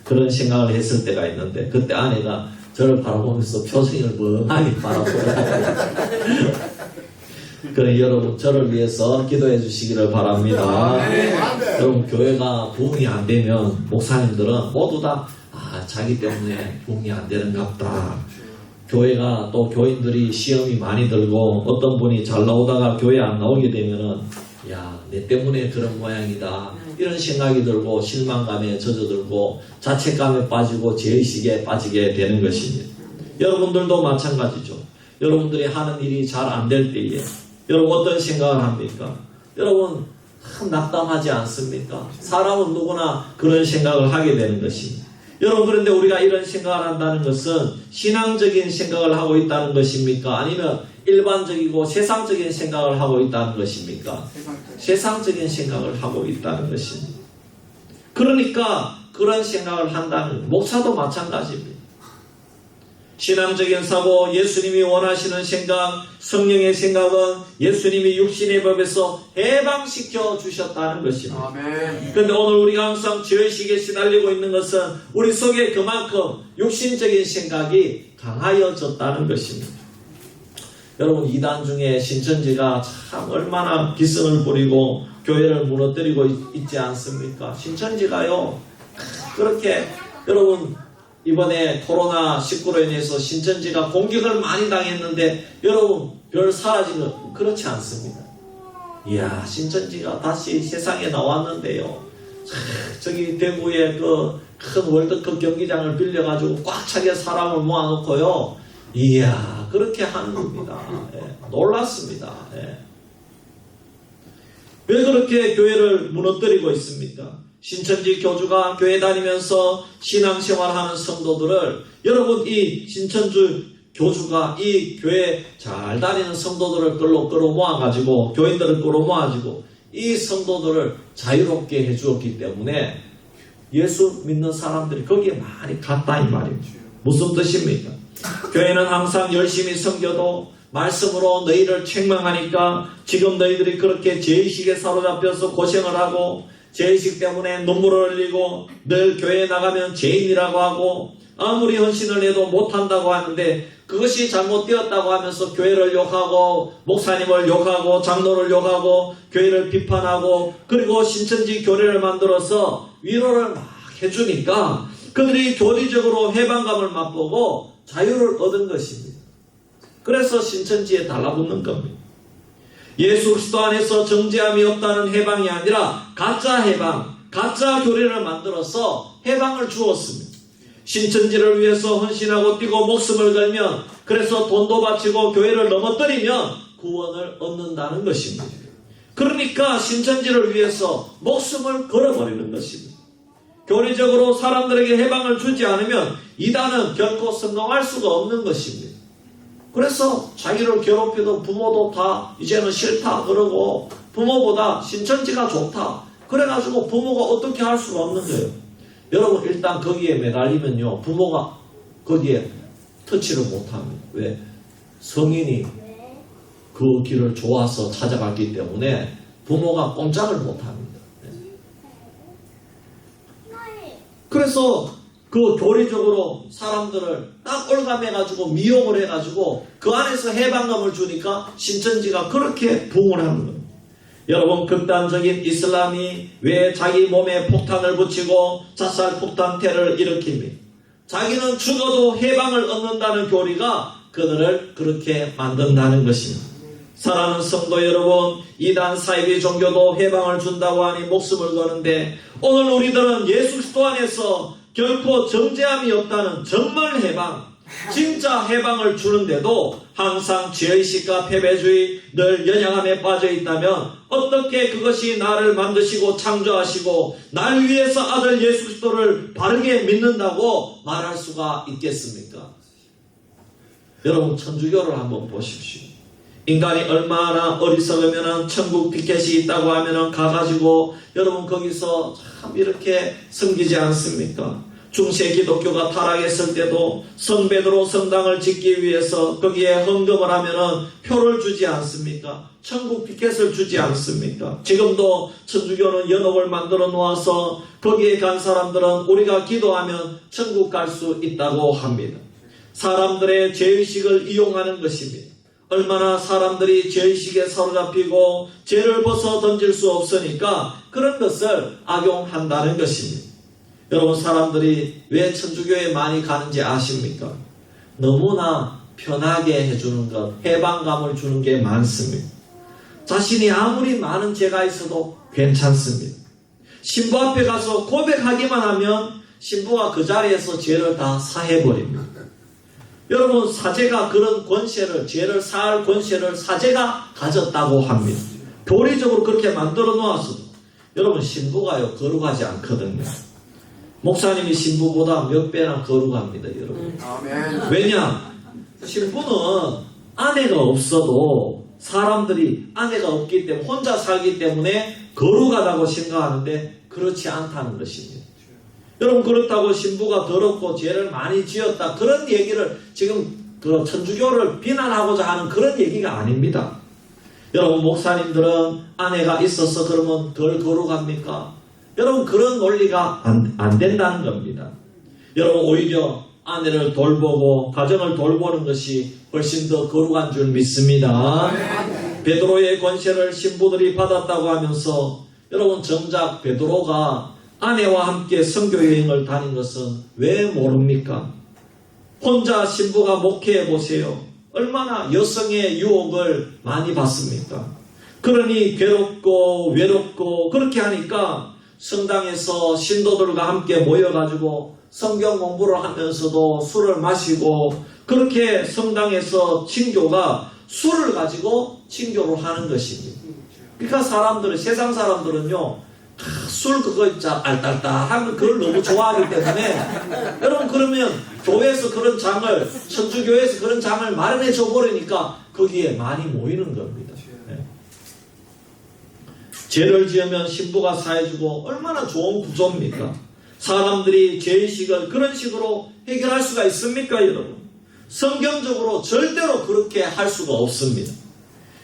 그런 생각을 했을 때가 있는데 그때 아내가 저를 바라보면서 표정을 멍하니 바라보더라고요. 그래 여러분 저를 위해서 기도해 주시기를 바랍니다. 여러분 교회가 부흥이 안 되면 목사님들은 모두 다 자기 때문에 부흥이 안 되는갑다. 교회가 또 교인들이 시험이 많이 들고 어떤 분이 잘 나오다가 교회 안 나오게 되면은 야, 내 때문에 그런 모양이다. 이런 생각이 들고 실망감에 젖어들고 자책감에 빠지고 죄의식에 빠지게 되는 것입니다. 여러분들도 마찬가지죠. 여러분들이 하는 일이 잘 안 될 때에 여러분 어떤 생각을 합니까? 여러분 낙담하지 않습니까? 사람은 누구나 그런 생각을 하게 되는 것입니다. 여러분 그런데 우리가 이런 생각을 한다는 것은 신앙적인 생각을 하고 있다는 것입니까? 아니면 일반적이고 세상적인 생각을 하고 있다는 것입니까? 세상적인 생각을 하고 있다는 것입니다. 그러니까 그런 생각을 한다는 목사도 마찬가지입니다. 신앙적인 사고, 예수님이 원하시는 생각, 성령의 생각은 예수님이 육신의 법에서 해방시켜 주셨다는 것입니다. 그런데 오늘 우리가 항상 죄의식에 시달리고 있는 것은 우리 속에 그만큼 육신적인 생각이 강하여졌다는 것입니다. 여러분 이단 중에 신천지가 참 얼마나 기승을 부리고 교회를 무너뜨리고 있지 않습니까? 신천지가요 그렇게 여러분 이번에 코로나19로 인해서 신천지가 공격을 많이 당했는데 여러분 별 사라진 것 그렇지 않습니다. 이야 신천지가 다시 세상에 나왔는데요. 저기 대구에 그 큰 월드컵 경기장을 빌려가지고 꽉 차게 사람을 모아놓고요. 이야 그렇게 하는 겁니다. 예, 놀랐습니다. 예. 왜 그렇게 교회를 무너뜨리고 있습니까? 신천지 교주가 교회 다니면서 신앙생활하는 성도들을 여러분 이 신천지 교주가 이 교회 잘 다니는 성도들을 끌어모아가지고 교인들을 끌어모아가지고 이 성도들을 자유롭게 해주었기 때문에 예수 믿는 사람들이 거기에 많이 갔다 이 말입니다. 무슨 뜻입니까? 교회는 항상 열심히 섬겨도 말씀으로 너희를 책망하니까 지금 너희들이 그렇게 죄의식에 사로잡혀서 고생을 하고 죄의식 때문에 눈물을 흘리고 늘 교회에 나가면 죄인이라고 하고 아무리 헌신을 해도 못한다고 하는데 그것이 잘못되었다고 하면서 교회를 욕하고 목사님을 욕하고 장로를 욕하고 교회를 비판하고 그리고 신천지 교례를 만들어서 위로를 막 해주니까 그들이 교리적으로 해방감을 맛보고 자유를 얻은 것입니다. 그래서 신천지에 달라붙는 겁니다. 예수 그리스도 안에서 정죄함이 없다는 해방이 아니라 가짜 해방, 가짜 교리를 만들어서 해방을 주었습니다. 신천지를 위해서 헌신하고 뛰고 목숨을 걸면 그래서 돈도 바치고 교회를 넘어뜨리면 구원을 얻는다는 것입니다. 그러니까 신천지를 위해서 목숨을 걸어버리는 것입니다. 교리적으로 사람들에게 해방을 주지 않으면 이단은 결코 성공할 수가 없는 것입니다. 그래서 자기를 괴롭히던 부모도 다 이제는 싫다 그러고 부모보다 신천지가 좋다 그래가지고 부모가 어떻게 할 수가 없는 거예요. 여러분 일단 거기에 매달리면요 부모가 거기에 터치를 못합니다. 왜? 성인이 그 길을 좋아서 찾아갔기 때문에 부모가 꼼짝을 못합니다. 그래서 그 교리적으로 사람들을 딱 올감해가지고 미혹을 해가지고 그 안에서 해방감을 주니까 신천지가 그렇게 부흥을 하는 겁니다. 여러분 극단적인 이슬람이 왜 자기 몸에 폭탄을 붙이고 자살 폭탄테러를 일으킵니까? 자기는 죽어도 해방을 얻는다는 교리가 그들을 그렇게 만든다는 것입니다. 사랑하는 성도 여러분, 이단 사이비 종교도 해방을 준다고 하니 목숨을 거는데 오늘 우리들은 예수 그리스도 안에서 결코 정죄함이 없다는 정말 해방, 진짜 해방을 주는데도 항상 죄의식과 패배주의, 늘 연약함에 빠져 있다면 어떻게 그것이 나를 만드시고 창조하시고 날 위해서 아들 예수 그리스도를 바르게 믿는다고 말할 수가 있겠습니까? 여러분 천주교를 한번 보십시오. 인간이 얼마나 어리석으면 천국 티켓이 있다고 하면 가가지고 여러분 거기서 참 이렇게 섬기지 않습니까? 중세 기독교가 타락했을 때도 성 베드로 성당을 짓기 위해서 거기에 헌금을 하면은 표를 주지 않습니까? 천국 티켓을 주지 않습니까? 지금도 천주교는 연옥을 만들어 놓아서 거기에 간 사람들은 우리가 기도하면 천국 갈 수 있다고 합니다. 사람들의 죄의식을 이용하는 것입니다. 얼마나 사람들이 죄의식에 사로잡히고 죄를 벗어 던질 수 없으니까 그런 것을 악용한다는 것입니다. 여러분 사람들이 왜 천주교에 많이 가는지 아십니까? 너무나 편하게 해주는 것, 해방감을 주는 게 많습니다. 자신이 아무리 많은 죄가 있어도 괜찮습니다. 신부 앞에 가서 고백하기만 하면 신부가 그 자리에서 죄를 다 사해버립니다. 여러분 사제가 그런 권세를 죄를 사할 권세를 사제가 가졌다고 합니다. 교리적으로 그렇게 만들어 놓았어도 여러분 신부가요 거룩하지 않거든요. 목사님이 신부보다 몇 배나 거룩합니다 여러분. 아멘. 왜냐? 신부는 아내가 없어도 사람들이 아내가 없기 때문에 혼자 살기 때문에 거룩하다고 생각하는데 그렇지 않다는 것입니다. 여러분 그렇다고 신부가 더럽고 죄를 많이 지었다 그런 얘기를 지금 그 천주교를 비난하고자 하는 그런 얘기가 아닙니다. 여러분 목사님들은 아내가 있어서 그러면 덜 거룩합니까? 여러분 그런 논리가 안 된다는 겁니다. 여러분 오히려 아내를 돌보고 가정을 돌보는 것이 훨씬 더 거룩한 줄 믿습니다. 베드로의 권세를 신부들이 받았다고 하면서 여러분 정작 베드로가 아내와 함께 선교여행을 다닌 것은 왜 모릅니까? 혼자 신부가 목회해 보세요. 얼마나 여성의 유혹을 많이 받습니까? 그러니 괴롭고 외롭고 그렇게 하니까 성당에서 신도들과 함께 모여가지고 성경 공부를 하면서도 술을 마시고 그렇게 성당에서 친교가 술을 가지고 친교를 하는 것입니다. 그러니까 사람들은 세상 사람들은요 술 그거 있자 알딸딸하면 그걸 너무 좋아하기 때문에 여러분 그러면 교회에서 그런 장을 천주교회에서 그런 장을 마련해 줘 버리니까 거기에 많이 모이는 겁니다. 네. 죄를 지으면 신부가 사해주고 얼마나 좋은 구조입니까? 사람들이 죄의식을 그런 식으로 해결할 수가 있습니까 여러분? 성경적으로 절대로 그렇게 할 수가 없습니다.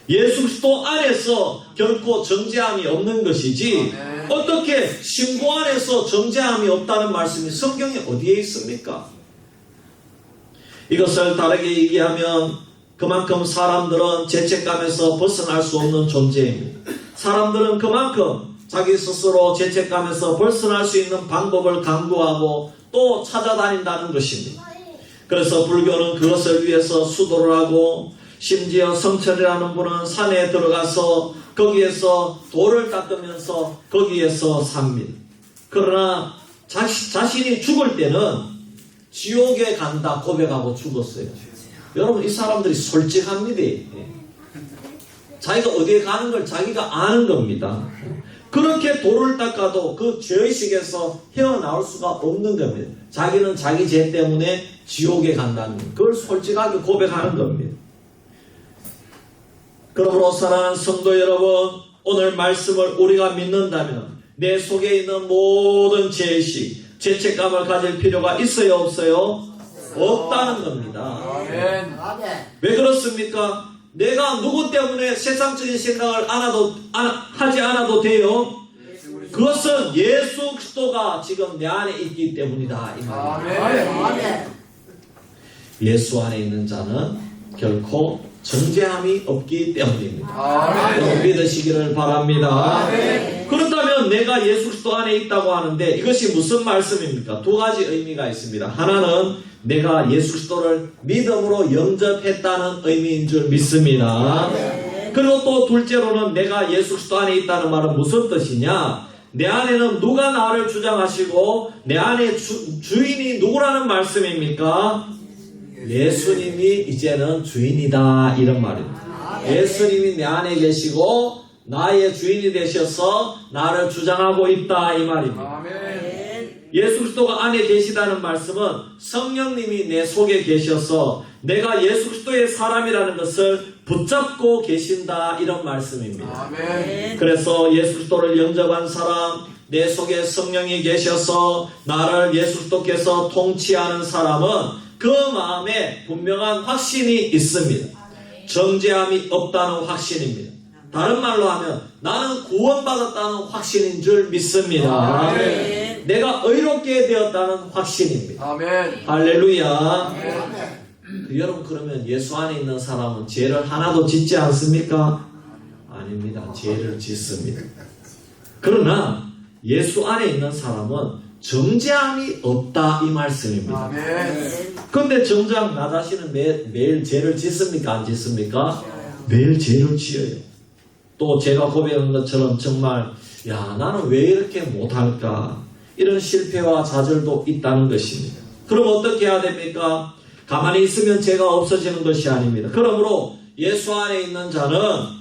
예수 그리스도 안에서 결코 정죄함이 없는 것이지 어떻게 신부 안에서 정죄함이 없다는 말씀이 성경에 어디에 있습니까? 이것을 다르게 얘기하면 그만큼 사람들은 죄책감에서 벗어날 수 없는 존재입니다. 사람들은 그만큼 자기 스스로 죄책감에서 벗어날 수 있는 방법을 강구하고 또 찾아다닌다는 것입니다. 그래서 불교는 그것을 위해서 수도를 하고 심지어 성철이라는 분은 산에 들어가서 거기에서 돌을 닦으면서 거기에서 삽니다. 그러나 자신이 죽을 때는 지옥에 간다 고백하고 죽었어요. 여러분 이 사람들이 솔직합니다. 자기가 어디에 가는 걸 자기가 아는 겁니다. 그렇게 돌을 닦아도 그 죄의식에서 헤어나올 수가 없는 겁니다. 자기는 자기 죄 때문에 지옥에 간다는 것. 그걸 솔직하게 고백하는 겁니다. 그러므로 사랑하는 성도 여러분, 오늘 말씀을 우리가 믿는다면 내 속에 있는 모든 죄의식, 죄책감을 가질 필요가 있어요 없어요? 없다는 겁니다. 왜 그렇습니까? 내가 누구 때문에 세상적인 생각을 하지 않아도 돼요. 그것은 예수 그리스도가 지금 내 안에 있기 때문이다. 이 말입니다. 예수 안에 있는 자는 결코 정죄함이 없기 때문입니다. 여러분 믿으시기를 바랍니다. 그렇다면 내가 예수 그리스도 안에 있다고 하는데 이것이 무슨 말씀입니까? 두 가지 의미가 있습니다. 하나는 내가 예수 그리스도를 믿음으로 영접했다는 의미인 줄 믿습니다. 그리고 또 둘째로는 내가 예수 그리스도 안에 있다는 말은 무슨 뜻이냐? 내 안에는 누가 나를 주장하시고 내 안에 주인이 누구라는 말씀입니까? 예수님이 이제는 주인이다 이런 말입니다. 예수님이 내 안에 계시고 나의 주인이 되셔서 나를 주장하고 있다 이 말입니다. 예수 그리스도가 안에 계시다는 말씀은 성령님이 내 속에 계셔서 내가 예수 그리스도의 사람이라는 것을 붙잡고 계신다 이런 말씀입니다. 그래서 예수 그리스도를 영접한 사람, 내 속에 성령이 계셔서 나를 예수 그리스도께서 통치하는 사람은 그 마음에 분명한 확신이 있습니다. 정죄함이 없다는 확신입니다. 다른 말로 하면 나는 구원받았다는 확신인 줄 믿습니다. 내가 의롭게 되었다는 확신입니다. 할렐루야. 여러분 그러면 예수 안에 있는 사람은 죄를 하나도 짓지 않습니까? 아닙니다. 죄를 짓습니다. 그러나 예수 안에 있는 사람은 정죄함이 없다 이 말씀입니다. 그런데 정작 나 자신은 매일 죄를 짓습니까? 안 짓습니까? 매일 죄를 지어요. 또 제가 고백한 것처럼 정말 나는 왜 이렇게 못할까? 이런 실패와 좌절도 있다는 것입니다. 그럼 어떻게 해야 됩니까? 가만히 있으면 죄가 없어지는 것이 아닙니다. 그러므로 예수 안에 있는 자는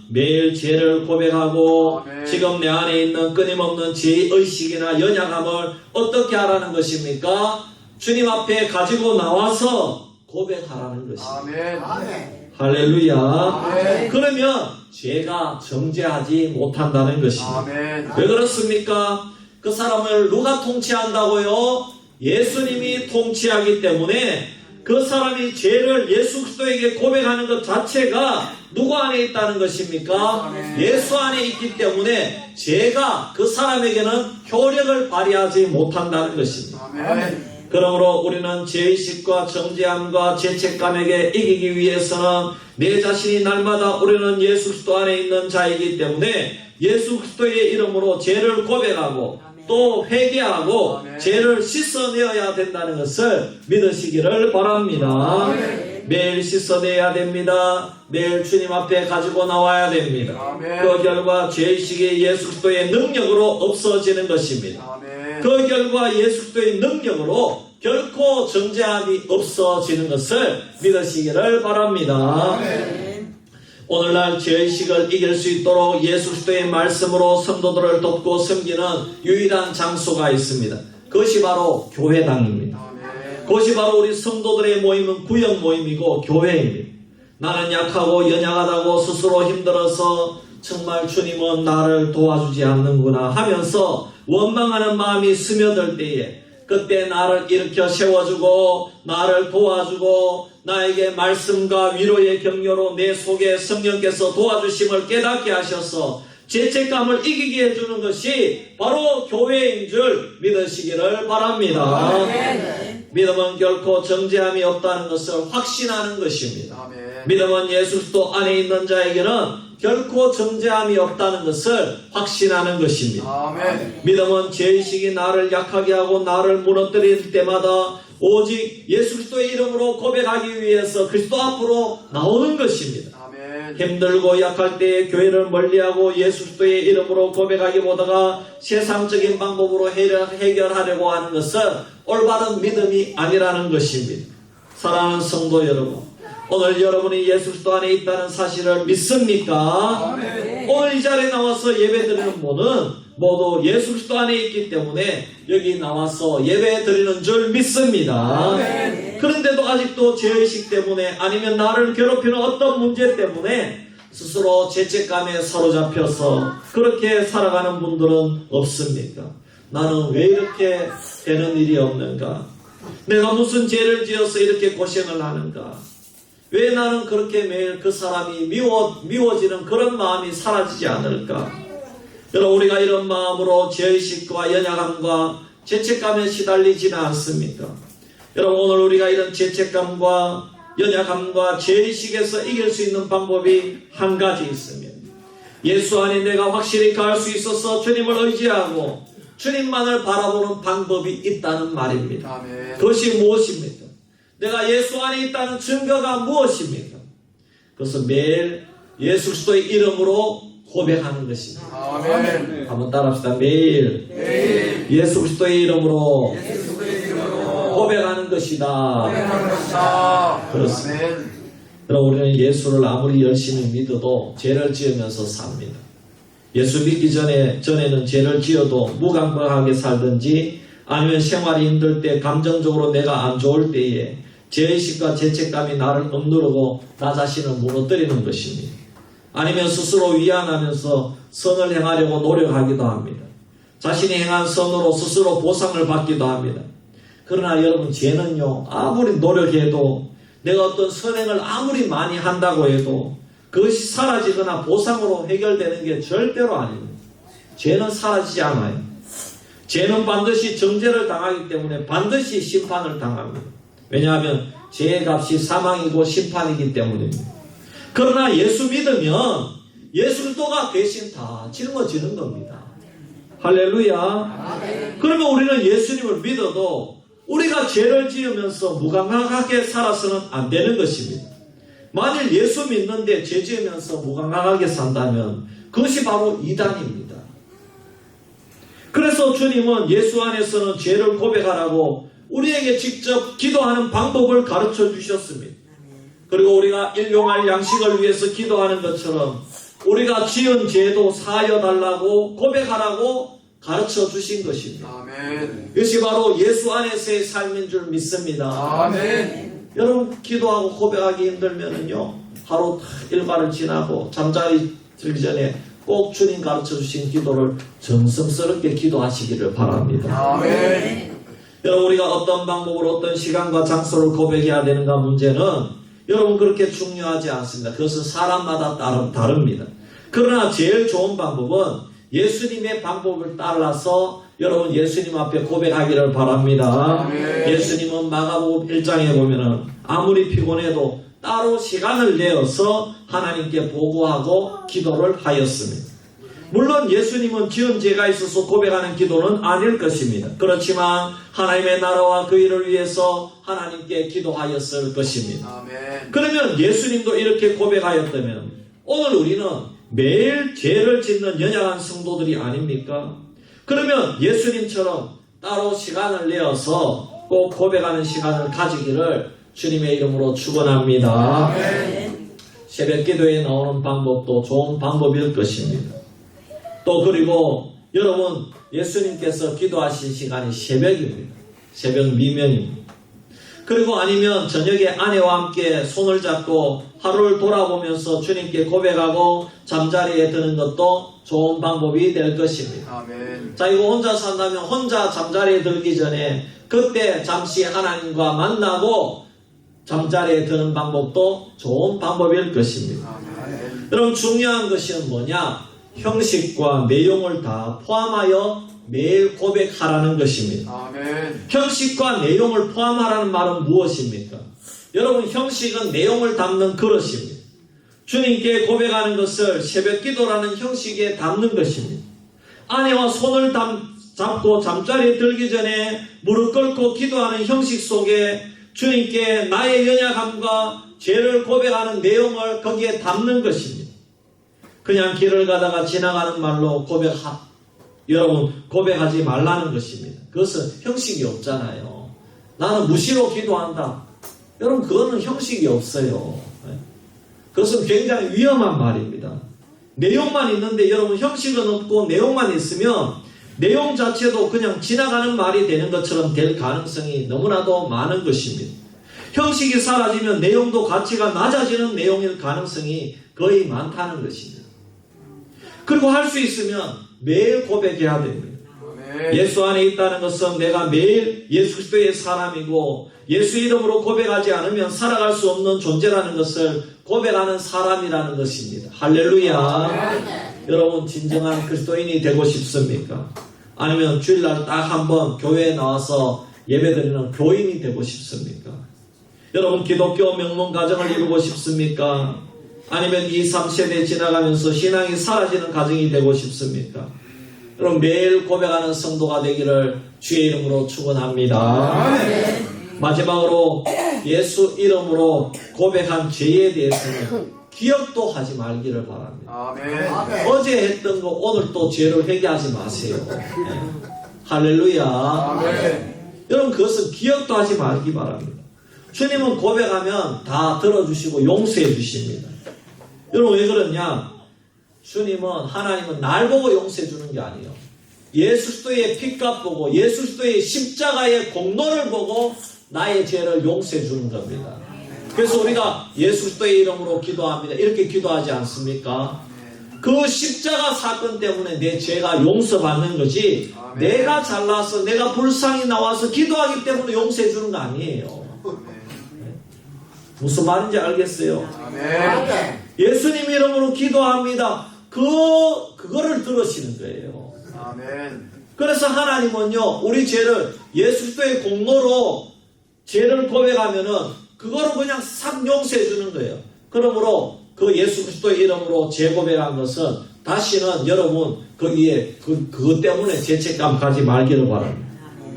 매일 죄를 고백하고 지금 내 안에 있는 끊임없는 죄의식이나 연약함을 어떻게 하라는 것입니까? 주님 앞에 가지고 나와서 고백하라는 것입니다. 할렐루야. 그러면 죄가 정죄하지 못한다는 것입니다. 왜 그렇습니까? 그 사람을 누가 통치한다고요? 예수님이 통치하기 때문에 그 사람이 죄를 예수 그리스도에게 고백하는 것 자체가 누구 안에 있다는 것입니까? 예수 안에 있기 때문에 죄가 그 사람에게는 효력을 발휘하지 못한다는 것입니다. 그러므로 우리는 죄의식과 정죄함과 죄책감에게 이기기 위해서는 내 자신이 날마다 우리는 예수 그리스도 안에 있는 자이기 때문에 예수 그리스도의 이름으로 죄를 고백하고 또 회개하고 죄를 씻어내어야 된다는 것을 믿으시기를 바랍니다. 매일 씻어내야 됩니다. 매일 주님 앞에 가지고 나와야 됩니다. 그 결과 죄의식이 예수 그리스도의 능력으로 없어지는 것입니다. 그 결과 예수 그리스도의 능력으로 결코 정죄함이 없어지는 것을 믿으시기를 바랍니다. 오늘날 죄의식을 이길 수 있도록 예수 그리스도의 말씀으로 성도들을 돕고 섬기는 유일한 장소가 있습니다. 그것이 바로 교회당입니다. 그것이 바로 우리 성도들의 모임은 구역 모임이고 교회입니다. 나는 약하고 연약하다고 스스로 힘들어서 정말 주님은 나를 도와주지 않는구나 하면서 원망하는 마음이 스며들 때에 그때 나를 일으켜 세워주고 나를 도와주고 나에게 말씀과 위로의 격려로 내 속에 성령께서 도와주심을 깨닫게 하셔서 죄책감을 이기게 해주는 것이 바로 교회인 줄 믿으시기를 바랍니다. 믿음은 결코 정죄함이 없다는 것을 확신하는 것입니다. 아멘. 믿음은 예수 그리스도 안에 있는 자에게는 결코 정죄함이 없다는 것을 확신하는 것입니다. 아멘. 믿음은 죄의식이 나를 약하게 하고 나를 무너뜨릴 때마다 오직 예수 그리스도의 이름으로 고백하기 위해서 그리스도 앞으로 나오는 것입니다. 아멘. 힘들고 약할 때에 교회를 멀리하고 예수 그리스도의 이름으로 고백하기보다가 세상적인 방법으로 해결하려고 하는 것은 올바른 믿음이 아니라는 것입니다. 사랑하는 성도 여러분, 오늘 여러분이 예수 그리스도 안에 있다는 사실을 믿습니까? 오늘 이 자리에 나와서 예배드리는 분은 모두 예수 그리스도 안에 있기 때문에 여기 나와서 예배드리는 줄 믿습니다. 그런데도 아직도 죄의식 때문에 아니면 나를 괴롭히는 어떤 문제 때문에 스스로 죄책감에 사로잡혀서 그렇게 살아가는 분들은 없습니까? 나는 왜 이렇게 되는 일이 없는가? 내가 무슨 죄를 지어서 이렇게 고생을 하는가? 왜 나는 그렇게 매일 그 사람이 미워지는 그런 마음이 사라지지 않을까? 여러분, 우리가 이런 마음으로 죄의식과 연약함과 죄책감에 시달리지는 않습니까? 여러분, 오늘 우리가 이런 죄책감과 연약함과 죄의식에서 이길 수 있는 방법이 한 가지 있습니다. 예수 안에 내가 확실히 갈 수 있어서 주님을 의지하고 주님만을 바라보는 방법이 있다는 말입니다. 아멘. 그것이 무엇입니까? 내가 예수 안에 있다는 증거가 무엇입니까? 그것은 매일 예수 그리스도의 이름으로 고백하는 것입니다. 아멘. 한번 따라합시다. 매일 예수 그리스도의 이름으로 고백하는 것이다. 그렇습니다. 아멘. 여러분, 우리는 예수를 아무리 열심히 믿어도 죄를 지으면서 삽니다. 예수 믿기 전에는 죄를 지어도 무감각하게 살든지 아니면 생활이 힘들 때 감정적으로 내가 안 좋을 때에 죄의식과 죄책감이 나를 억누르고 나 자신을 무너뜨리는 것입니다. 아니면 스스로 위안하면서 선을 행하려고 노력하기도 합니다. 자신이 행한 선으로 스스로 보상을 받기도 합니다. 그러나 여러분, 죄는요, 아무리 노력해도 내가 어떤 선행을 아무리 많이 한다고 해도 그것이 사라지거나 보상으로 해결되는 게 절대로 아닙니다. 죄는 사라지지 않아요. 죄는 반드시 정죄를 당하기 때문에 반드시 심판을 당합니다. 왜냐하면 죄의 값이 사망이고 심판이기 때문입니다. 그러나 예수 믿으면 예수 그리스도가 대신 다 짊어지는 겁니다. 할렐루야. 그러면 우리는 예수님을 믿어도 우리가 죄를 지으면서 무감각하게 살아서는 안 되는 것입니다. 만일 예수 믿는데 죄 지으면서 무감각하게 산다면 그것이 바로 이단입니다. 그래서 주님은 예수 안에서는 죄를 고백하라고 우리에게 직접 기도하는 방법을 가르쳐 주셨습니다. 그리고 우리가 일용할 양식을 위해서 기도하는 것처럼 우리가 지은 죄도 사하여 달라고 고백하라고 가르쳐 주신 것입니다. 아멘. 이것이 바로 예수 안에서의 삶인 줄 믿습니다. 아멘. 여러분, 기도하고 고백하기 힘들면은요, 하루 일과를 지나고 잠자리 들기 전에 꼭 주님 가르쳐 주신 기도를 정성스럽게 기도하시기를 바랍니다. 아멘. 여러분, 우리가 어떤 방법으로 어떤 시간과 장소를 고백해야 되는가 문제는 여러분 그렇게 중요하지 않습니다. 그것은 사람마다 다릅니다. 그러나 제일 좋은 방법은 예수님의 방법을 따라서 여러분 예수님 앞에 고백하기를 바랍니다. 아멘. 예수님은 마가복음 1장에 보면은 아무리 피곤해도 따로 시간을 내어서 하나님께 보고하고 기도를 하였습니다. 물론 예수님은 지은 죄가 있어서 고백하는 기도는 아닐 것입니다. 그렇지만 하나님의 나라와 그 일을 위해서 하나님께 기도하였을 것입니다. 아멘. 그러면 예수님도 이렇게 고백하였다면 오늘 우리는 매일 죄를 짓는 연약한 성도들이 아닙니까? 그러면 예수님처럼 따로 시간을 내어서 꼭 고백하는 시간을 가지기를 주님의 이름으로 축원합니다. 아멘. 새벽 기도에 나오는 방법도 좋은 방법일 것입니다. 또 그리고 여러분 예수님께서 기도하신 시간이 새벽입니다. 새벽 미명입니다. 그리고 아니면 저녁에 아내와 함께 손을 잡고 하루를 돌아보면서 주님께 고백하고 잠자리에 드는 것도 좋은 방법이 될 것입니다. 아멘. 자, 이거 혼자 산다면 혼자 잠자리에 들기 전에 그때 잠시 하나님과 만나고 잠자리에 드는 방법도 좋은 방법일 것입니다. 여러분 중요한 것은 뭐냐? 형식과 내용을 다 포함하여 매일 고백하라는 것입니다. 아멘. 형식과 내용을 포함하라는 말은 무엇입니까? 여러분 형식은 내용을 담는 그릇입니다. 주님께 고백하는 것을 새벽 기도라는 형식에 담는 것입니다. 아내와 손을 잡고 잠자리에 들기 전에 무릎 꿇고 기도하는 형식 속에 주님께 나의 연약함과 죄를 고백하는 내용을 거기에 담는 것입니다. 그냥 길을 가다가 지나가는 말로 여러분 고백하지 말라는 것입니다. 그것은 형식이 없잖아요. 나는 무시로 기도한다. 여러분 그거는 형식이 없어요. 그것은 굉장히 위험한 말입니다. 내용만 있는데 여러분 형식은 없고 내용만 있으면 내용 자체도 그냥 지나가는 말이 되는 것처럼 될 가능성이 너무나도 많은 것입니다. 형식이 사라지면 내용도 가치가 낮아지는 내용일 가능성이 거의 많다는 것입니다. 그리고 할 수 있으면 매일 고백해야 됩니다. 예수 안에 있다는 것은 내가 매일 예수 그리스도의 사람이고 예수 이름으로 고백하지 않으면 살아갈 수 없는 존재라는 것을 고백하는 사람이라는 것입니다. 할렐루야. 여러분 진정한 그리스도인이 되고 싶습니까? 아니면 주일날 딱 한번 교회에 나와서 예배드리는 교인이 되고 싶습니까? 여러분 기독교 명문 가정을 이루고 싶습니까? 아니면 2, 3세대 지나가면서 신앙이 사라지는 가정이 되고 싶습니까? 여러분 매일 고백하는 성도가 되기를 주의 이름으로 축원합니다. 마지막으로 예수 이름으로 고백한 죄에 대해서는 기억도 하지 말기를 바랍니다. 아멘. 어제 했던 거 오늘 또 죄를 회개하지 마세요. 할렐루야. 아멘. 여러분 그것은 기억도 하지 말기 바랍니다. 주님은 고백하면 다 들어주시고 용서해 주십니다. 여러분 왜 그러냐? 하나님은 날 보고 용서해 주는 게 아니에요. 예수 그리스도의 피값 보고 예수 그리스도의 십자가의 공로를 보고 나의 죄를 용서해 주는 겁니다. 그래서 우리가 예수 그리스도의 이름으로 기도합니다. 이렇게 기도하지 않습니까? 그 십자가 사건 때문에 내 죄가 용서받는 거지 내가 잘나서 내가 불쌍히 나와서 기도하기 때문에 용서해 주는 거 아니에요. 무슨 말인지 알겠어요? 아멘. 예수님 이름으로 기도합니다. 그거를 들으시는 거예요. 아멘. 그래서 하나님은요, 우리 죄를 예수 그리스도의 공로로 죄를 고백하면은 그거를 그냥 싹 용서해 주는 거예요. 그러므로 그 예수 그리스도의 이름으로 죄 고백한 것은 다시는 여러분 거기에 그것 때문에 죄책감 가지 말기를 바랍니다.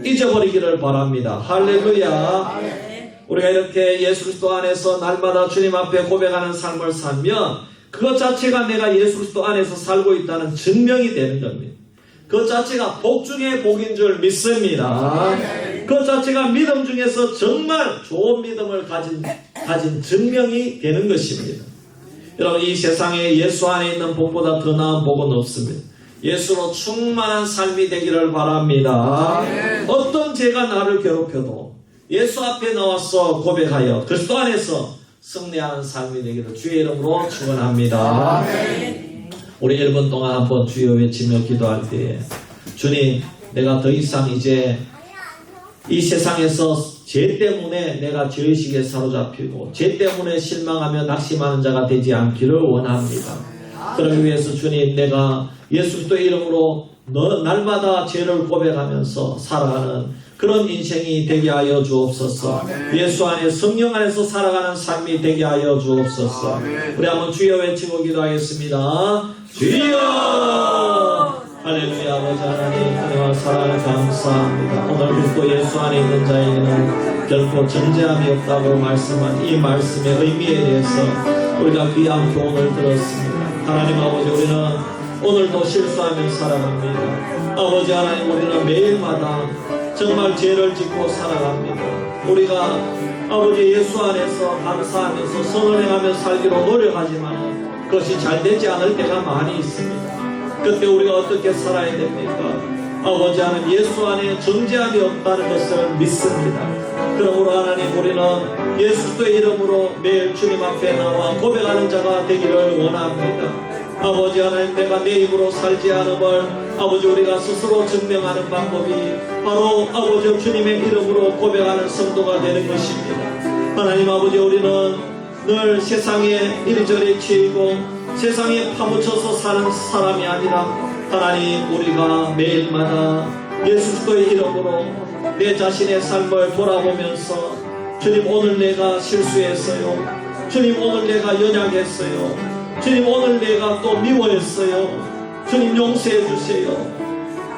잊어버리기를 바랍니다. 할렐루야. 우리가 이렇게 예수 그리스도 안에서 날마다 주님 앞에 고백하는 삶을 살면 그것 자체가 내가 예수 그리스도 안에서 살고 있다는 증명이 되는 겁니다. 그것 자체가 복 중에 복인 줄 믿습니다. 그것 자체가 믿음 중에서 정말 좋은 믿음을 가진 증명이 되는 것입니다. 여러분 이 세상에 예수 안에 있는 복보다 더 나은 복은 없습니다. 예수로 충만한 삶이 되기를 바랍니다. 어떤 죄가 나를 괴롭혀도 예수 앞에 나와서 고백하여 그리스도 안에서 승리하는 삶이 되기를 주의 이름으로 축원합니다. 우리 1분 동안 한번 주여 외치며 기도할 때에 주님 내가 더 이상 이제 이 세상에서 죄 때문에 내가 죄의식에 사로잡히고 죄 때문에 실망하며 낙심하는 자가 되지 않기를 원합니다. 그러기 위해서 주님 내가 예수 그리스도의 이름으로 날마다 죄를 고백하면서 살아가는 그런 인생이 되게 하여 주옵소서. 예수 안에 성령 안에서 살아가는 삶이 되게 하여 주옵소서. 우리 한번 주여 외치고 기도하겠습니다. 주여! 할렐루야. 아버지 하나님 은혜와 사랑을 감사합니다. 오늘 그리스도 예수 안에 있는 자에게는 결코 정죄함이 없다고 말씀한 이 말씀의 의미에 대해서 우리가 귀한 교훈을 들었습니다. 하나님 아버지 우리는 오늘도 실수하며 살아갑니다. 아버지 하나님 우리는 매일마다 정말 죄를 짓고 살아갑니다. 우리가 아버지 예수 안에서 감사하면서 선을 행하며 살기로 노력하지만 그것이 잘 되지 않을 때가 많이 있습니다. 그때 우리가 어떻게 살아야 됩니까? 아버지 하나님 예수 안에 정죄함이 없다는 것을 믿습니다. 그러므로 하나님 우리는 예수 그리스도의 이름으로 매일 주님 앞에 나와 고백하는 자가 되기를 원합니다. 아버지 하나님 내가 내 입으로 살지 않음을 아버지 우리가 스스로 증명하는 방법이 바로 아버지 주님의 이름으로 고백하는 성도가 되는 것입니다. 하나님 아버지 우리는 늘 세상에 이리저리 치이고 세상에 파묻혀서 사는 사람이 아니라 하나님 우리가 매일마다 예수 그리스도의 이름으로 내 자신의 삶을 돌아보면서 주님 오늘 내가 실수했어요. 주님 오늘 내가 연약했어요. 주님 오늘 내가 또 미워했어요. 주님 용서해 주세요.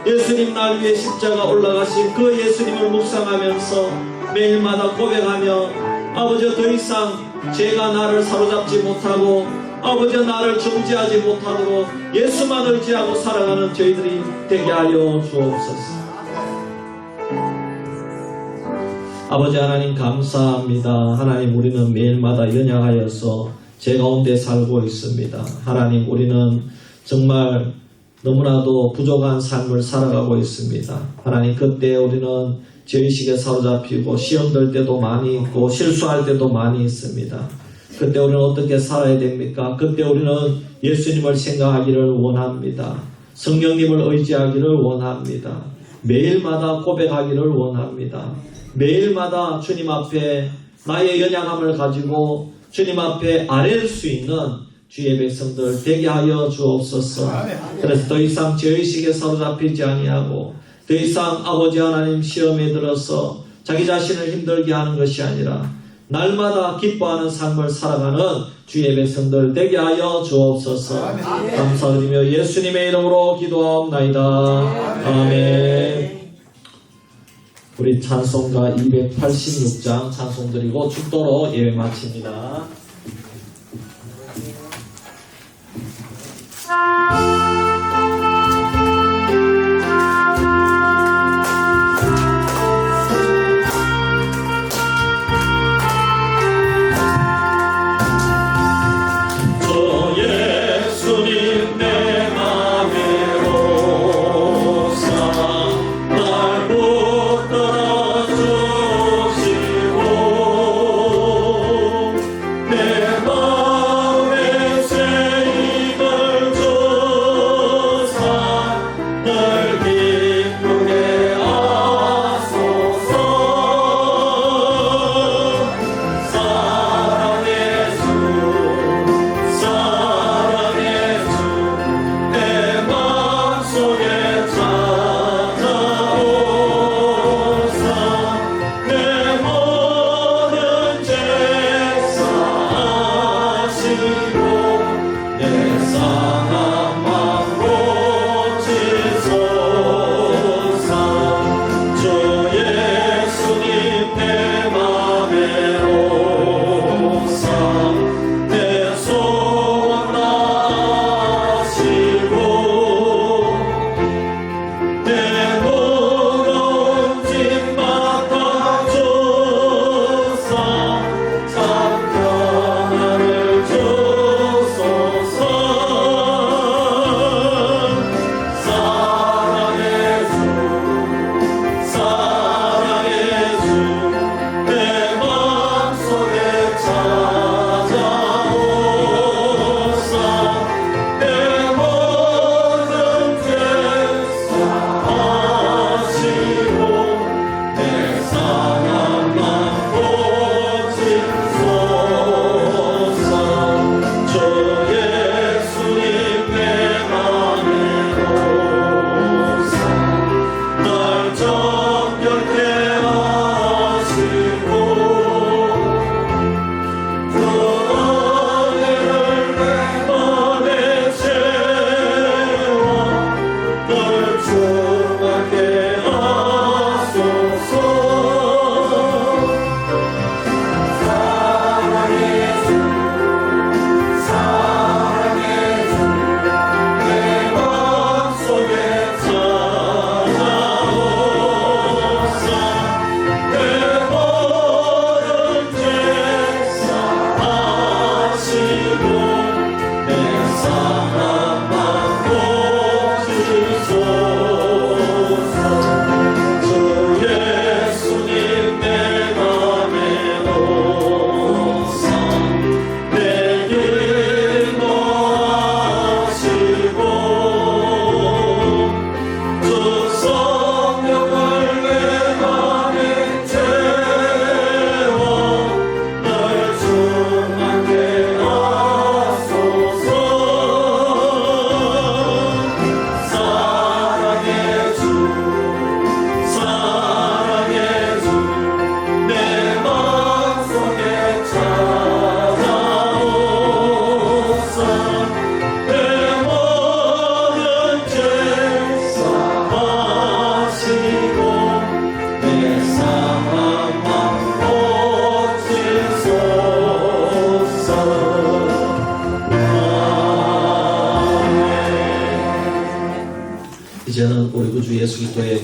예수님 날 위해 십자가 올라가신 그 예수님을 묵상하면서 매일마다 고백하며 아버지 더 이상 죄가 나를 사로잡지 못하고 아버지 나를 정죄하지 못하도록 예수만 의지하고 살아가는 저희들이 되게 하여 주옵소서. 아버지 하나님 감사합니다. 하나님 우리는 매일마다 연약하여서 죄 가운데 살고 있습니다. 하나님 우리는 정말 너무나도 부족한 삶을 살아가고 있습니다. 하나님 그때 우리는 죄의식에 사로잡히고 시험 들 때도 많이 있고 실수할 때도 많이 있습니다. 그때 우리는 어떻게 살아야 됩니까? 그때 우리는 예수님을 생각하기를 원합니다. 성령님을 의지하기를 원합니다. 매일마다 고백하기를 원합니다. 매일마다 주님 앞에 나의 연약함을 가지고 주님 앞에 아뢰일 수 있는 주의 백성들 되게 하여 주옵소서. 그래서 더 이상 죄의식에 사로잡히지 아니하고 더 이상 아버지 하나님 시험에 들어서 자기 자신을 힘들게 하는 것이 아니라 날마다 기뻐하는 삶을 살아가는 주의 백성들 되게 하여 주옵소서. 감사드리며 예수님의 이름으로 기도하옵나이다. 아멘. 우리 찬송가 286장 찬송 드리고 축도로 예배 마칩니다. 내 마음에 새 힘을 줘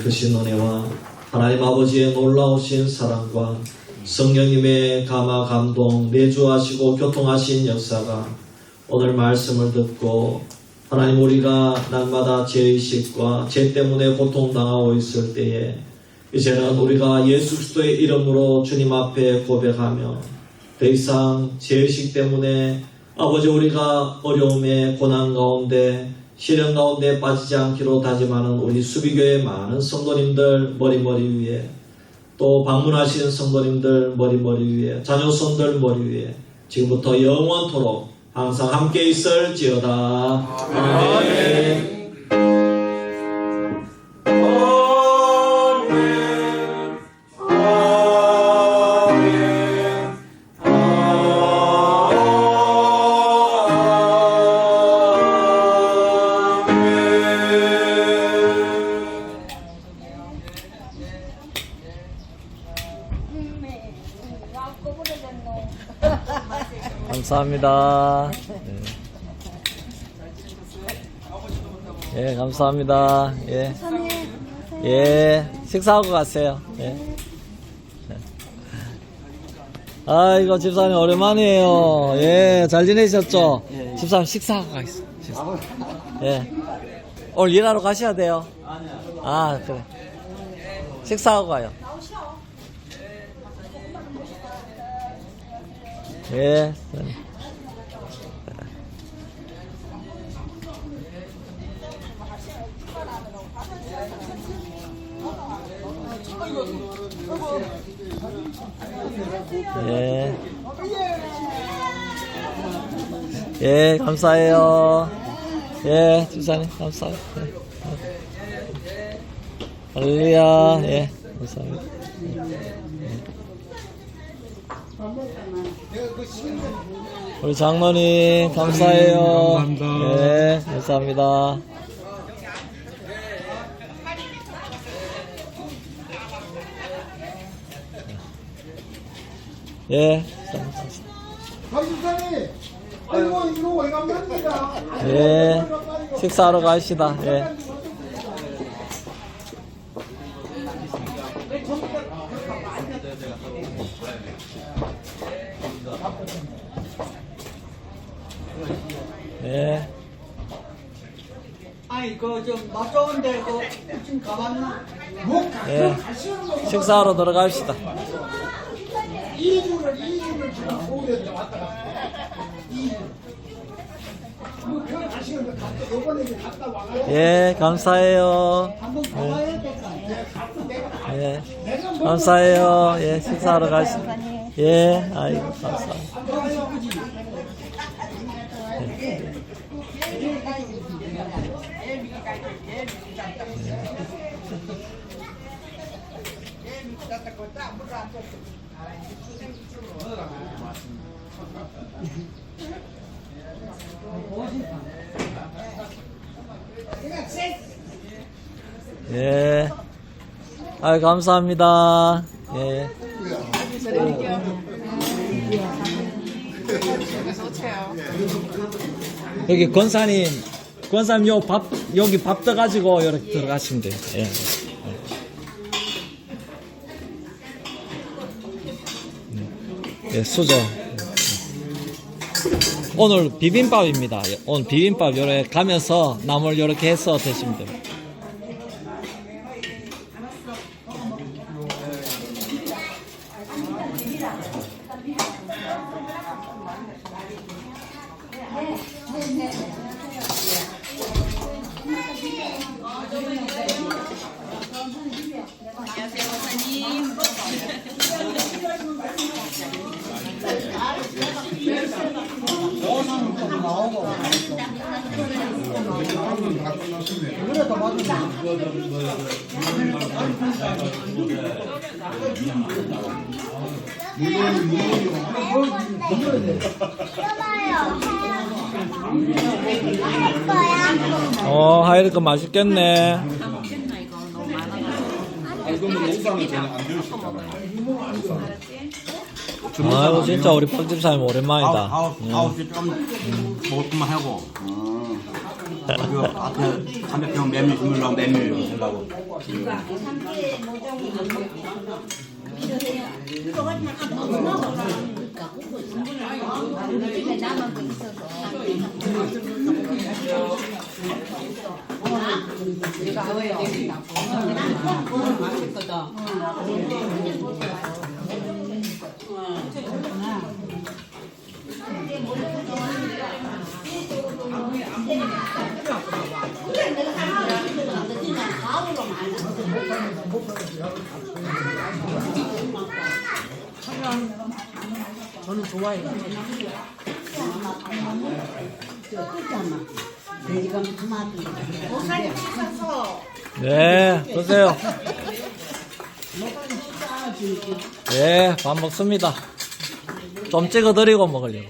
크신 은혜와 하나님 아버지의 놀라우신 사랑과 성령님의 감화 감동 내주하시고 교통하신 역사가 오늘 말씀을 듣고 하나님 우리가 날마다 죄의식과 죄 때문에 고통당하고 있을 때에 이제는 우리가 예수 그리스도의 이름으로 주님 앞에 고백하며 더 이상 죄의식 때문에 아버지 우리가 어려움에 고난 가운데 시련 가운데 빠지지 않기로 다짐하는 우리 수비교회 많은 성도님들 머리 위에 또 방문하신 성도님들 머리 위에 자녀손들 머리 위에 지금부터 영원토록 항상 함께 있을지어다. 아멘. 감사합니다. 예, 감사합니다. 예. 예, 식사하고 가세요. 예. 아이고, 집사님 오랜만이에요. 예, 잘 지내셨죠? 집사님 식사하고 가겠습니다. 예. 오늘 일하러 가셔야 돼요. 아, 그래. 식사하고 가요. 예. 예. 예, 감사해요. 예, 집사님, 감사해요. 할렐루야. 예, 감사합니다. 우리 장로님, 감사해요. 감사합니다. 예, 감사합니다. 예, 박집사님, 아이고 이거 오래간만입니다. 예, 식사하러 가시다. 예. 예. 아니 그좀맛 좋은데 그 지금 가봤나? 뭐 예. 식사하러 들어갑시다. 2주를 지금 서울에서 왔다 갔어. 2주. 뭐 가시는 거 갔다 요번에 이제 갔다 와가지고 예, 감사해요. 한번 가봐야 될까? 예, 감사해요. 예, 식사하러 가시다. 예, 아이고, 감사합니다. 예. 아유, 감사합니다. 예. 여기 권사님 여기 밥 떠가지고 이렇게 들어가시면 돼요. 예. 예, 수저. 오늘 비빔밥입니다. 오늘 비빔밥 이렇게 가면서 나물 이렇게 해서 드시면 돼요. 하이리 거 맛있겠네. 아이고 진짜 우리 빡집사님 오랜만이다. 9시 좀 먹을 것만 하고 그 앞에 담배병 메밀 주물라고 메밀 주려고. 저는 좋아해요. 돼지가 토마토. 네, 드세요. 네, 밥 먹습니다. 좀 찍어드리고 먹으려고.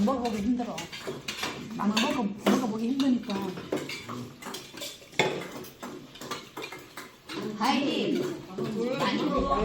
먹어보기 힘들어. 나는 먹어보기 힘드니까. 하이 많이 먹어.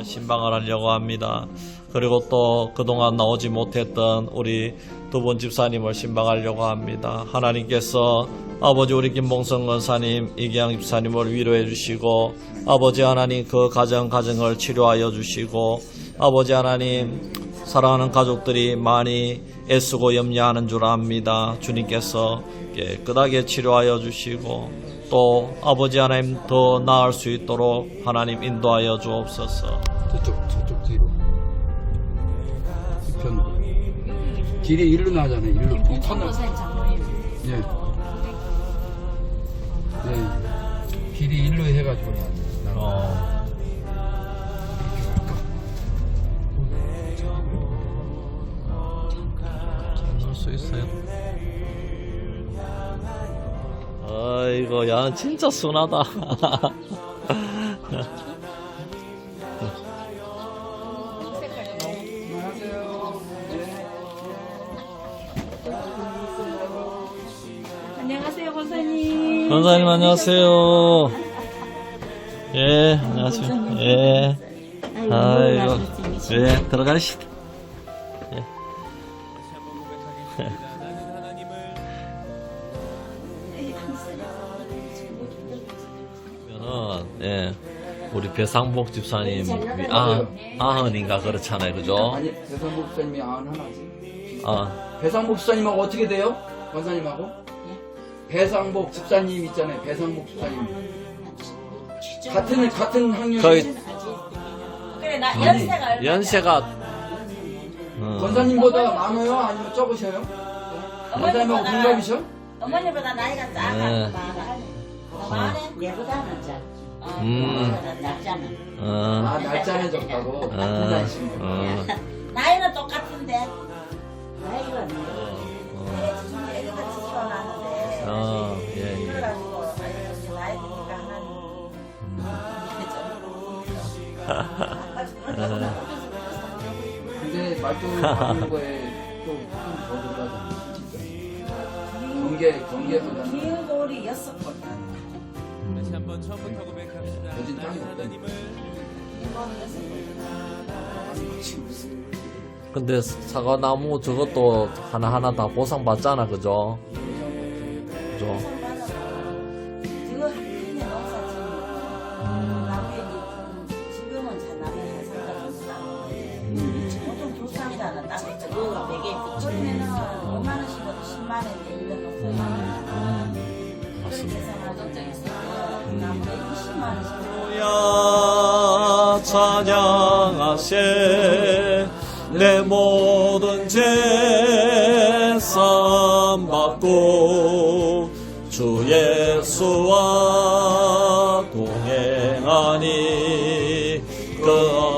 신방을 하려고 합니다. 그리고 또 그동안 나오지 못했던 우리 두 분 집사님을 신방하려고 합니다. 하나님께서 아버지 우리 김봉성 권사님, 이기양 집사님을 위로해 주시고 아버지 하나님 그 가정을 치료하여 주시고 아버지 하나님 사랑하는 가족들이 많이 애쓰고 염려하는 줄 압니다. 주님께서 깨끗하게 치료하여 주시고 또 아버지 하나님 더 나을 수 있도록 하나님 인도하여 주옵소서. 저쪽 뒤로. 이 편으로. 길이 일로 나잖아요. 일로. 이 터널. 예. 네. 길이 일로 해가지고 나. 넣을 수 있어요? 아이고, 야, 진짜 순하다. 안녕하세요, 권사님. 권사님, 안녕하세요. 예, 안녕하세요. 예. 아이고, 예, 들어가시다. 예. 예, 우리 배상복 집사님 아흔인가 그렇잖아요, 그죠? 아니 배상복 집사님이 91지. 아, 배상복 집사님하고 어떻게 돼요? 권사님하고? 배상복 집사님 있잖아요. 배상복 집사님. 같은 학년. 거의 그래, 나 연세가 연세가 권사님보다 많아요? 아니면 적으셔요? 권사님하고 동갑이셔? 어머니보다 나이가 작아. 네. 많아. 얘보다는 자. 낮잖아. 아 날짜는 적다고. 같은 날씨인 거. 나이는 똑같은데. 나이가 애가 같이 태어났는데. 예, 예. 그래가지고 나이 드니까 하나는. 근데 말도 바꾸는 거에 또좀더 들어가잖아요. 경계보다는 길골이 6번. 거진 땅이 없다. 근데 사과나무 저것도 하나하나 다 보상받잖아, 그죠? 그죠? 지금 한해 농사 지금 나무에 지금은 잘 나무에 한 상가 정도 나오는데 보통 두 상이라는 딱 그거 100개 처음에는 5만 원씩으로 10만 원에 있는 농사 맞습니다. 나무에 20만 원씩 야 찬양하세 내 모든 죄산 받고 주 예수와 동행하니 그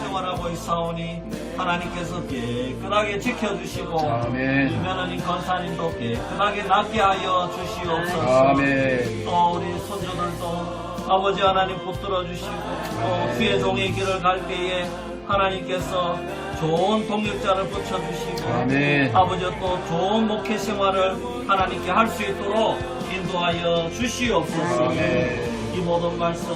생활하고 있사오니 하나님께서 깨끗하게 지켜주시고 아멘. 유면허님 권사님도 깨끗하게 낫게 하여 주시옵소서. 아멘. 또 우리 손주들도 아버지 하나님 붙들어 주시고 또 주의 종의 길을 갈 때에 하나님께서 좋은 동역자를 붙여주시고 아멘. 아버지 또 좋은 목회 생활을 하나님께 할 수 있도록 인도하여 주시옵소서. 아멘. 이 모든 말씀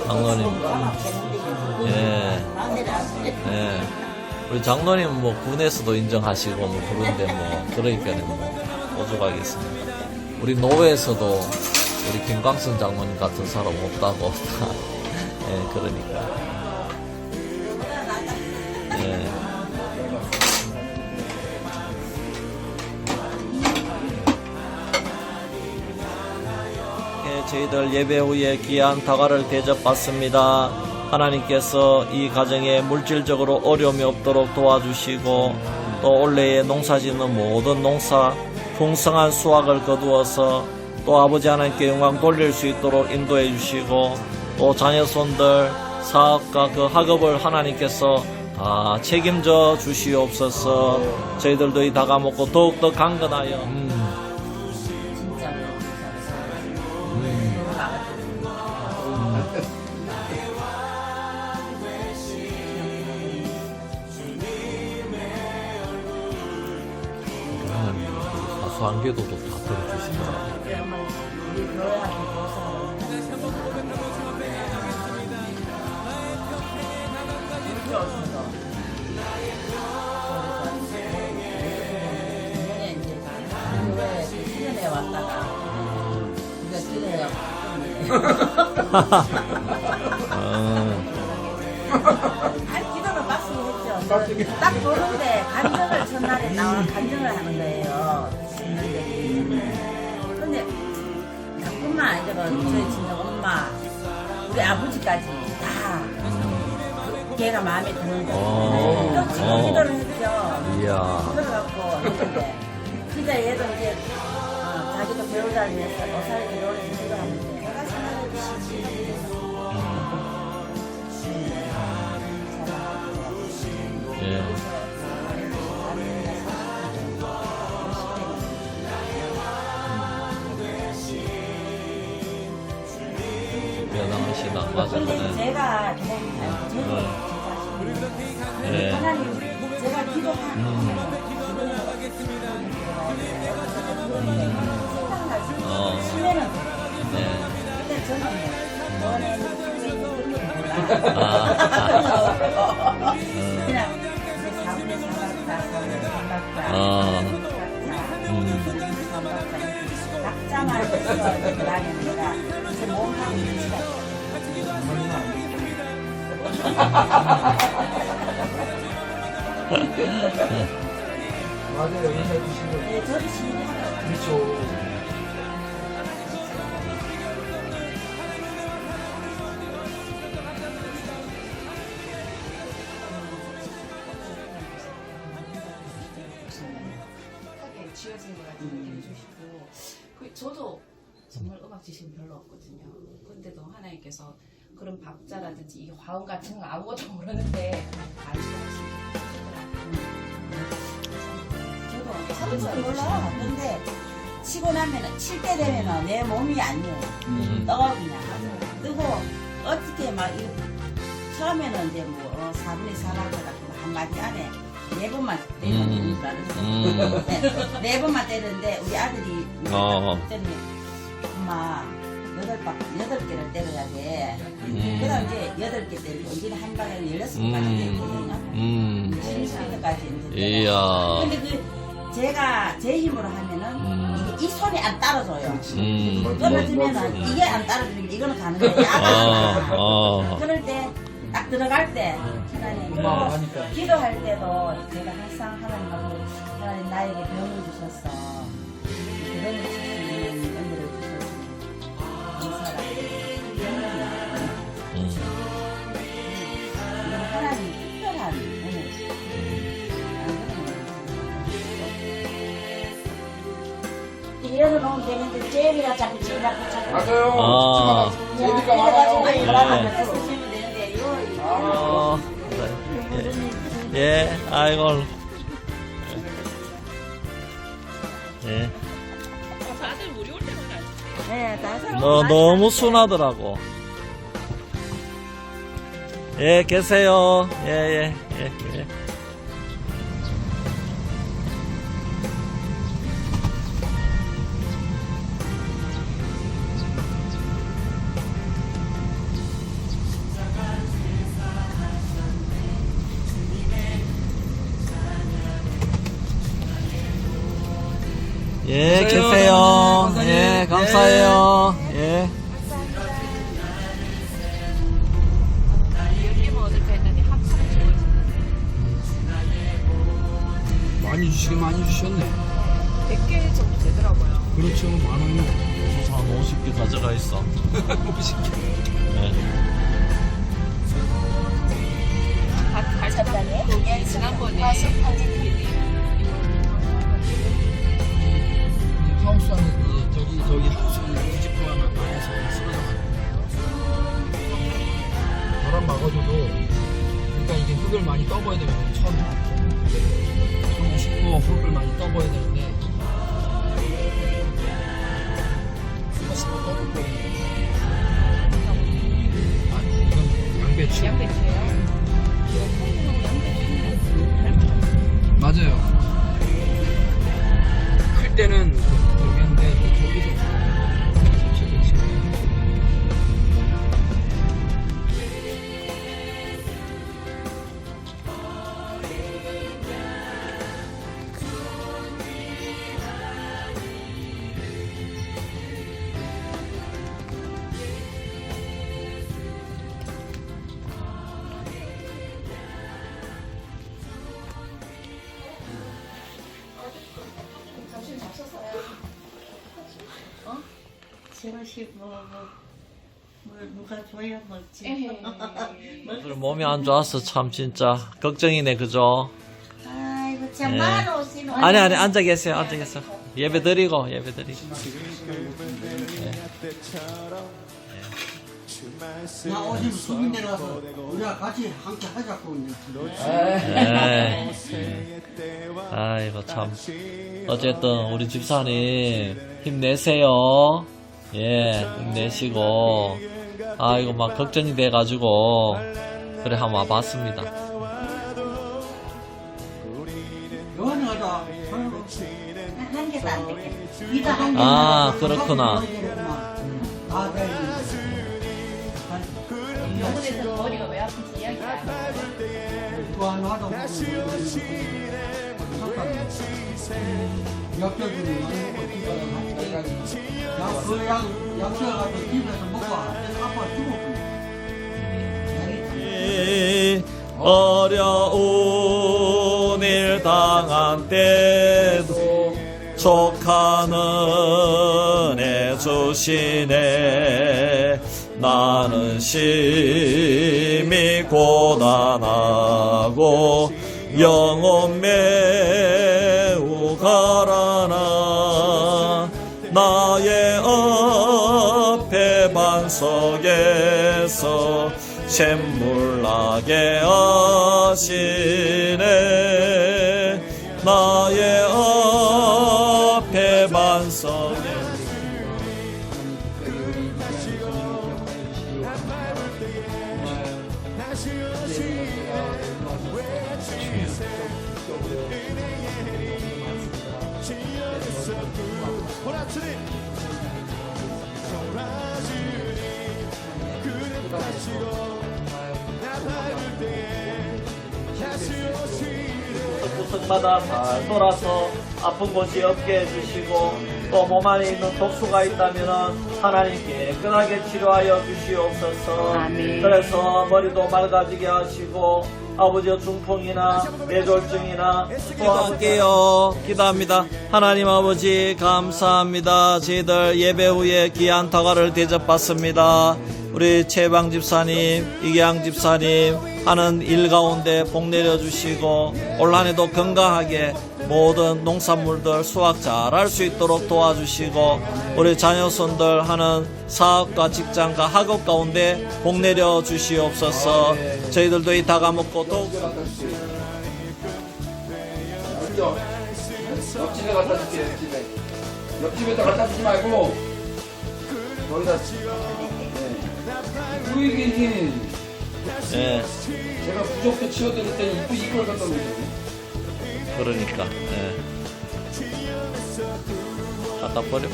장로님 뭐 예, 장로님 예, 우리 장로님 뭐 군에서도 인정하시고 뭐 그런데 뭐 그러니까는 뭐 오죽하겠습니까. 우리 노회에서도 우리 김광선 장로님 같은 사람 없다고 예, 그러니까 예. 저희들 예배 후에 귀한 다과를 대접받습니다. 하나님께서 이 가정에 물질적으로 어려움이 없도록 도와주시고 또 올해에 농사짓는 모든 농사 풍성한 수확을 거두어서 또 아버지 하나님께 영광 돌릴 수 있도록 인도해 주시고 또 자녀손들 사업과 그 학업을 하나님께서 다 책임져 주시옵소서. 저희들도 이 다과 먹고 더욱더 강건하여 사수한계도도 다 들어주시더라고요. 우리 교회한테 조사를 교회에 수련회 왔다가 우리가 길에 기도를 빡세게 했죠. 딱 보는데 간증을 첫날에 나와 간증을 하는 거예요. 근데 나뿐만 아니라 저희 친정 엄마, 우리 아버지까지 다 걔가 마음에 드는 거예요. 또 지금 기도를 했죠. 이야. 기도를 갖고 했는데 진짜 얘도 이제 자기도 배우자를 위해서 어사를 기도를 기도하는데 내가 생각해도 예. 면허하시나 맞아요. 근데 제가 예. 하나님 제가 기도하는 심해는 네. 근데 저는 너네는 그런 거 몰라. 그냥 내 사분의 삼각자, 사분의 삼각자, 각자만 있어야 그러는 거라 제 몸하고 같이 맞아요. 맨날 드시는 거. 네, 저도 신기해요. 그렇죠. 하게 지어진 것 같은 느낌을 주시고 저도 정말 음악 지식은 별로 없거든요. 근데도 하나님께서 그런 박자라든지 이 화음 같은 거 아무것도 모르는데 알려주시고 저도 사실 몰라. 근데 치고 나면은 칠 때 되면은 내 몸이 아니에요. 떠 그냥 뜨고 어떻게 막 이렇게 처음에는 이제 뭐 4분의 4를 갖고 한 마디 안에 4번만 때리는 줄 알았어. 네 번만 때리는데 우리 아들이 때리면 엄마 8개를 때려야 돼. 그다음 이제 8개 때리고 이제는 한 방에 16번까지 때리거든요. 11번까지 이제. 이야. 근데 제가 제 힘으로 하면은 이 손이 안 따라줘요. 떨어지면은 이게 안 따라주면 이거는 가는 거예요. 그럴 때 딱 들어갈 때 하나님 기도할 때도 제가 항상 하나님하고 하나님 나에게 병을 주셨어. 병을 줄 수 있는 은혜를 주셔서 감사하고 이건 하나님 특별한 은혜. 넣으면 되는데 잼이라 자꾸 잼이라 자꾸. 맞아요. 아. 재미가 많아요. 아니, 네. 그러면 쓰시면 되는데 이거. 예, 아이고. 예. 네, 다 너무 순하더라고. 예, 계세요. 예. 예, 계세요. 예, 감사해요. 예. 많이 주시긴 많이 주셨네. 100개 정도 되더라고요. 그렇죠, 많아요. 그래서 한 50개 가져가 있어. 50개. 네. 거기 지난번에 하우스 안에 저기 하우스 안에 뒤집고 하나 안에서 쓰러져가지고 바람 막아줘도 그러니까 이게 흙을 많이 떠버야 되거든요. 처음에 싣고 흙을 많이 떠버야 되는데 흙을 떠볼 거예요. 아, 이건 양배추. 양배추예요. 맞아요. 클 때는 모르겠는데 저기서 제맛이 뭐 누가 줘야 먹지. 오늘 몸이 안 좋아서 참 진짜 걱정이네, 그죠? 아이고 참 예. 많어 오시는. 아니, 앉아 계세요, 앉아 계세요. 예배 드리고. 나 어제 수빈 내려가서 우리가 같이 함께 하자고 이제. 네. 아이고, 참. 어쨌든, 우리 집사님, 힘내세요. 예, 힘내시고. 아이고, 막 걱정이 돼가지고. 그래, 한번 와봤습니다. 여기 가자. 한 개도 안 되게. 네가 한 개. 아, 그렇구나. 아, 네. 병원에서 머리가 왜 아픈지 이야기 안 해요. 또 하나 하다 보면 약적이 많이 먹고 집에 그 약적 가서 집에서 먹고 아빠 죽었거든. 어려운 일 당한 때도 족한 은혜 주시네. 나는 심히 고단하고 영혼 매우 가라나. 나의 앞에 반석에서 샘물 나게 하시네. 나의 앞에 반석에 구석마다 잘 돌아서 아픈 곳이 없게 해주시고 또 몸 안에 있는 독소가 있다면 하나님 깨끗하게 치료하여 주시옵소서. 그래서 머리도 맑아지게 하시고 아버지의 중풍이나 뇌졸중이나 기도할게요. 기도합니다. 하나님 아버지 감사합니다. 저희들 예배 후에 귀한 다과를 대접받습니다. 우리 최방 집사님, 이계양 집사님 하는 일 가운데 복 내려주시고 올 한해도 건강하게 모든 농산물들 수확 잘할 수 있도록 도와주시고 우리 자녀손들 하는 사업과 직장과 학업 가운데 복 내려 주시옵소서. 저희들도 이 다가먹고 더욱 알죠? 옆집에 갖다 줄게, 옆집에. 옆집에다 갖다 주지 말고, 여기다. 부익이님, 예, 제가 부족도 치워드릴 때 이걸 갖다 놓으셨네. 그러니까 예. 갖다 버려.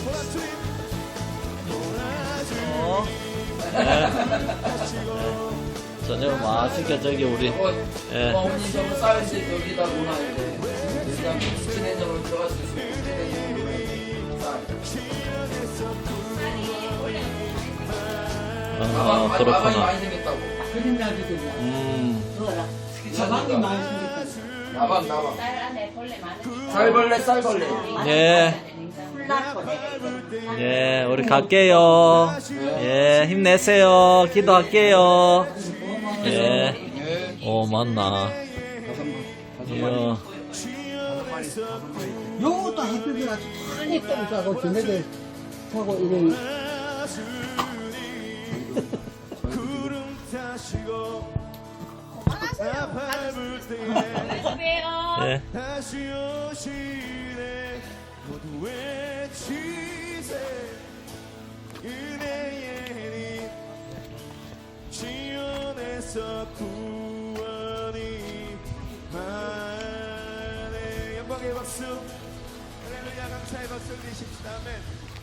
저녁 맛있게 저기 우리 예. 어머니 저거 쌀인데 여기다 놓아야 돼. 일단 진행적으로 들어갈 수 있으면 진행적으로 쌀. 가방이 그렇구나. 많이 생겼다고. 그림 나주들이야. 그거라. 가방이 많이 생겼다. 나방. 쌀 안에 벌레 많으니까. 쌀벌레. 예. 풀났고 내가 이제 예, 우리 갈게요. 예, 힘내세요. 기도할게요. 예. 오, 맞나. 이야. 요것도 햇빛이 아주 많이 떠있다고 저녁에 하고 이래. 예. 영광의 박수, 할렐루야 감사의 박수 드리십시다. 아멘.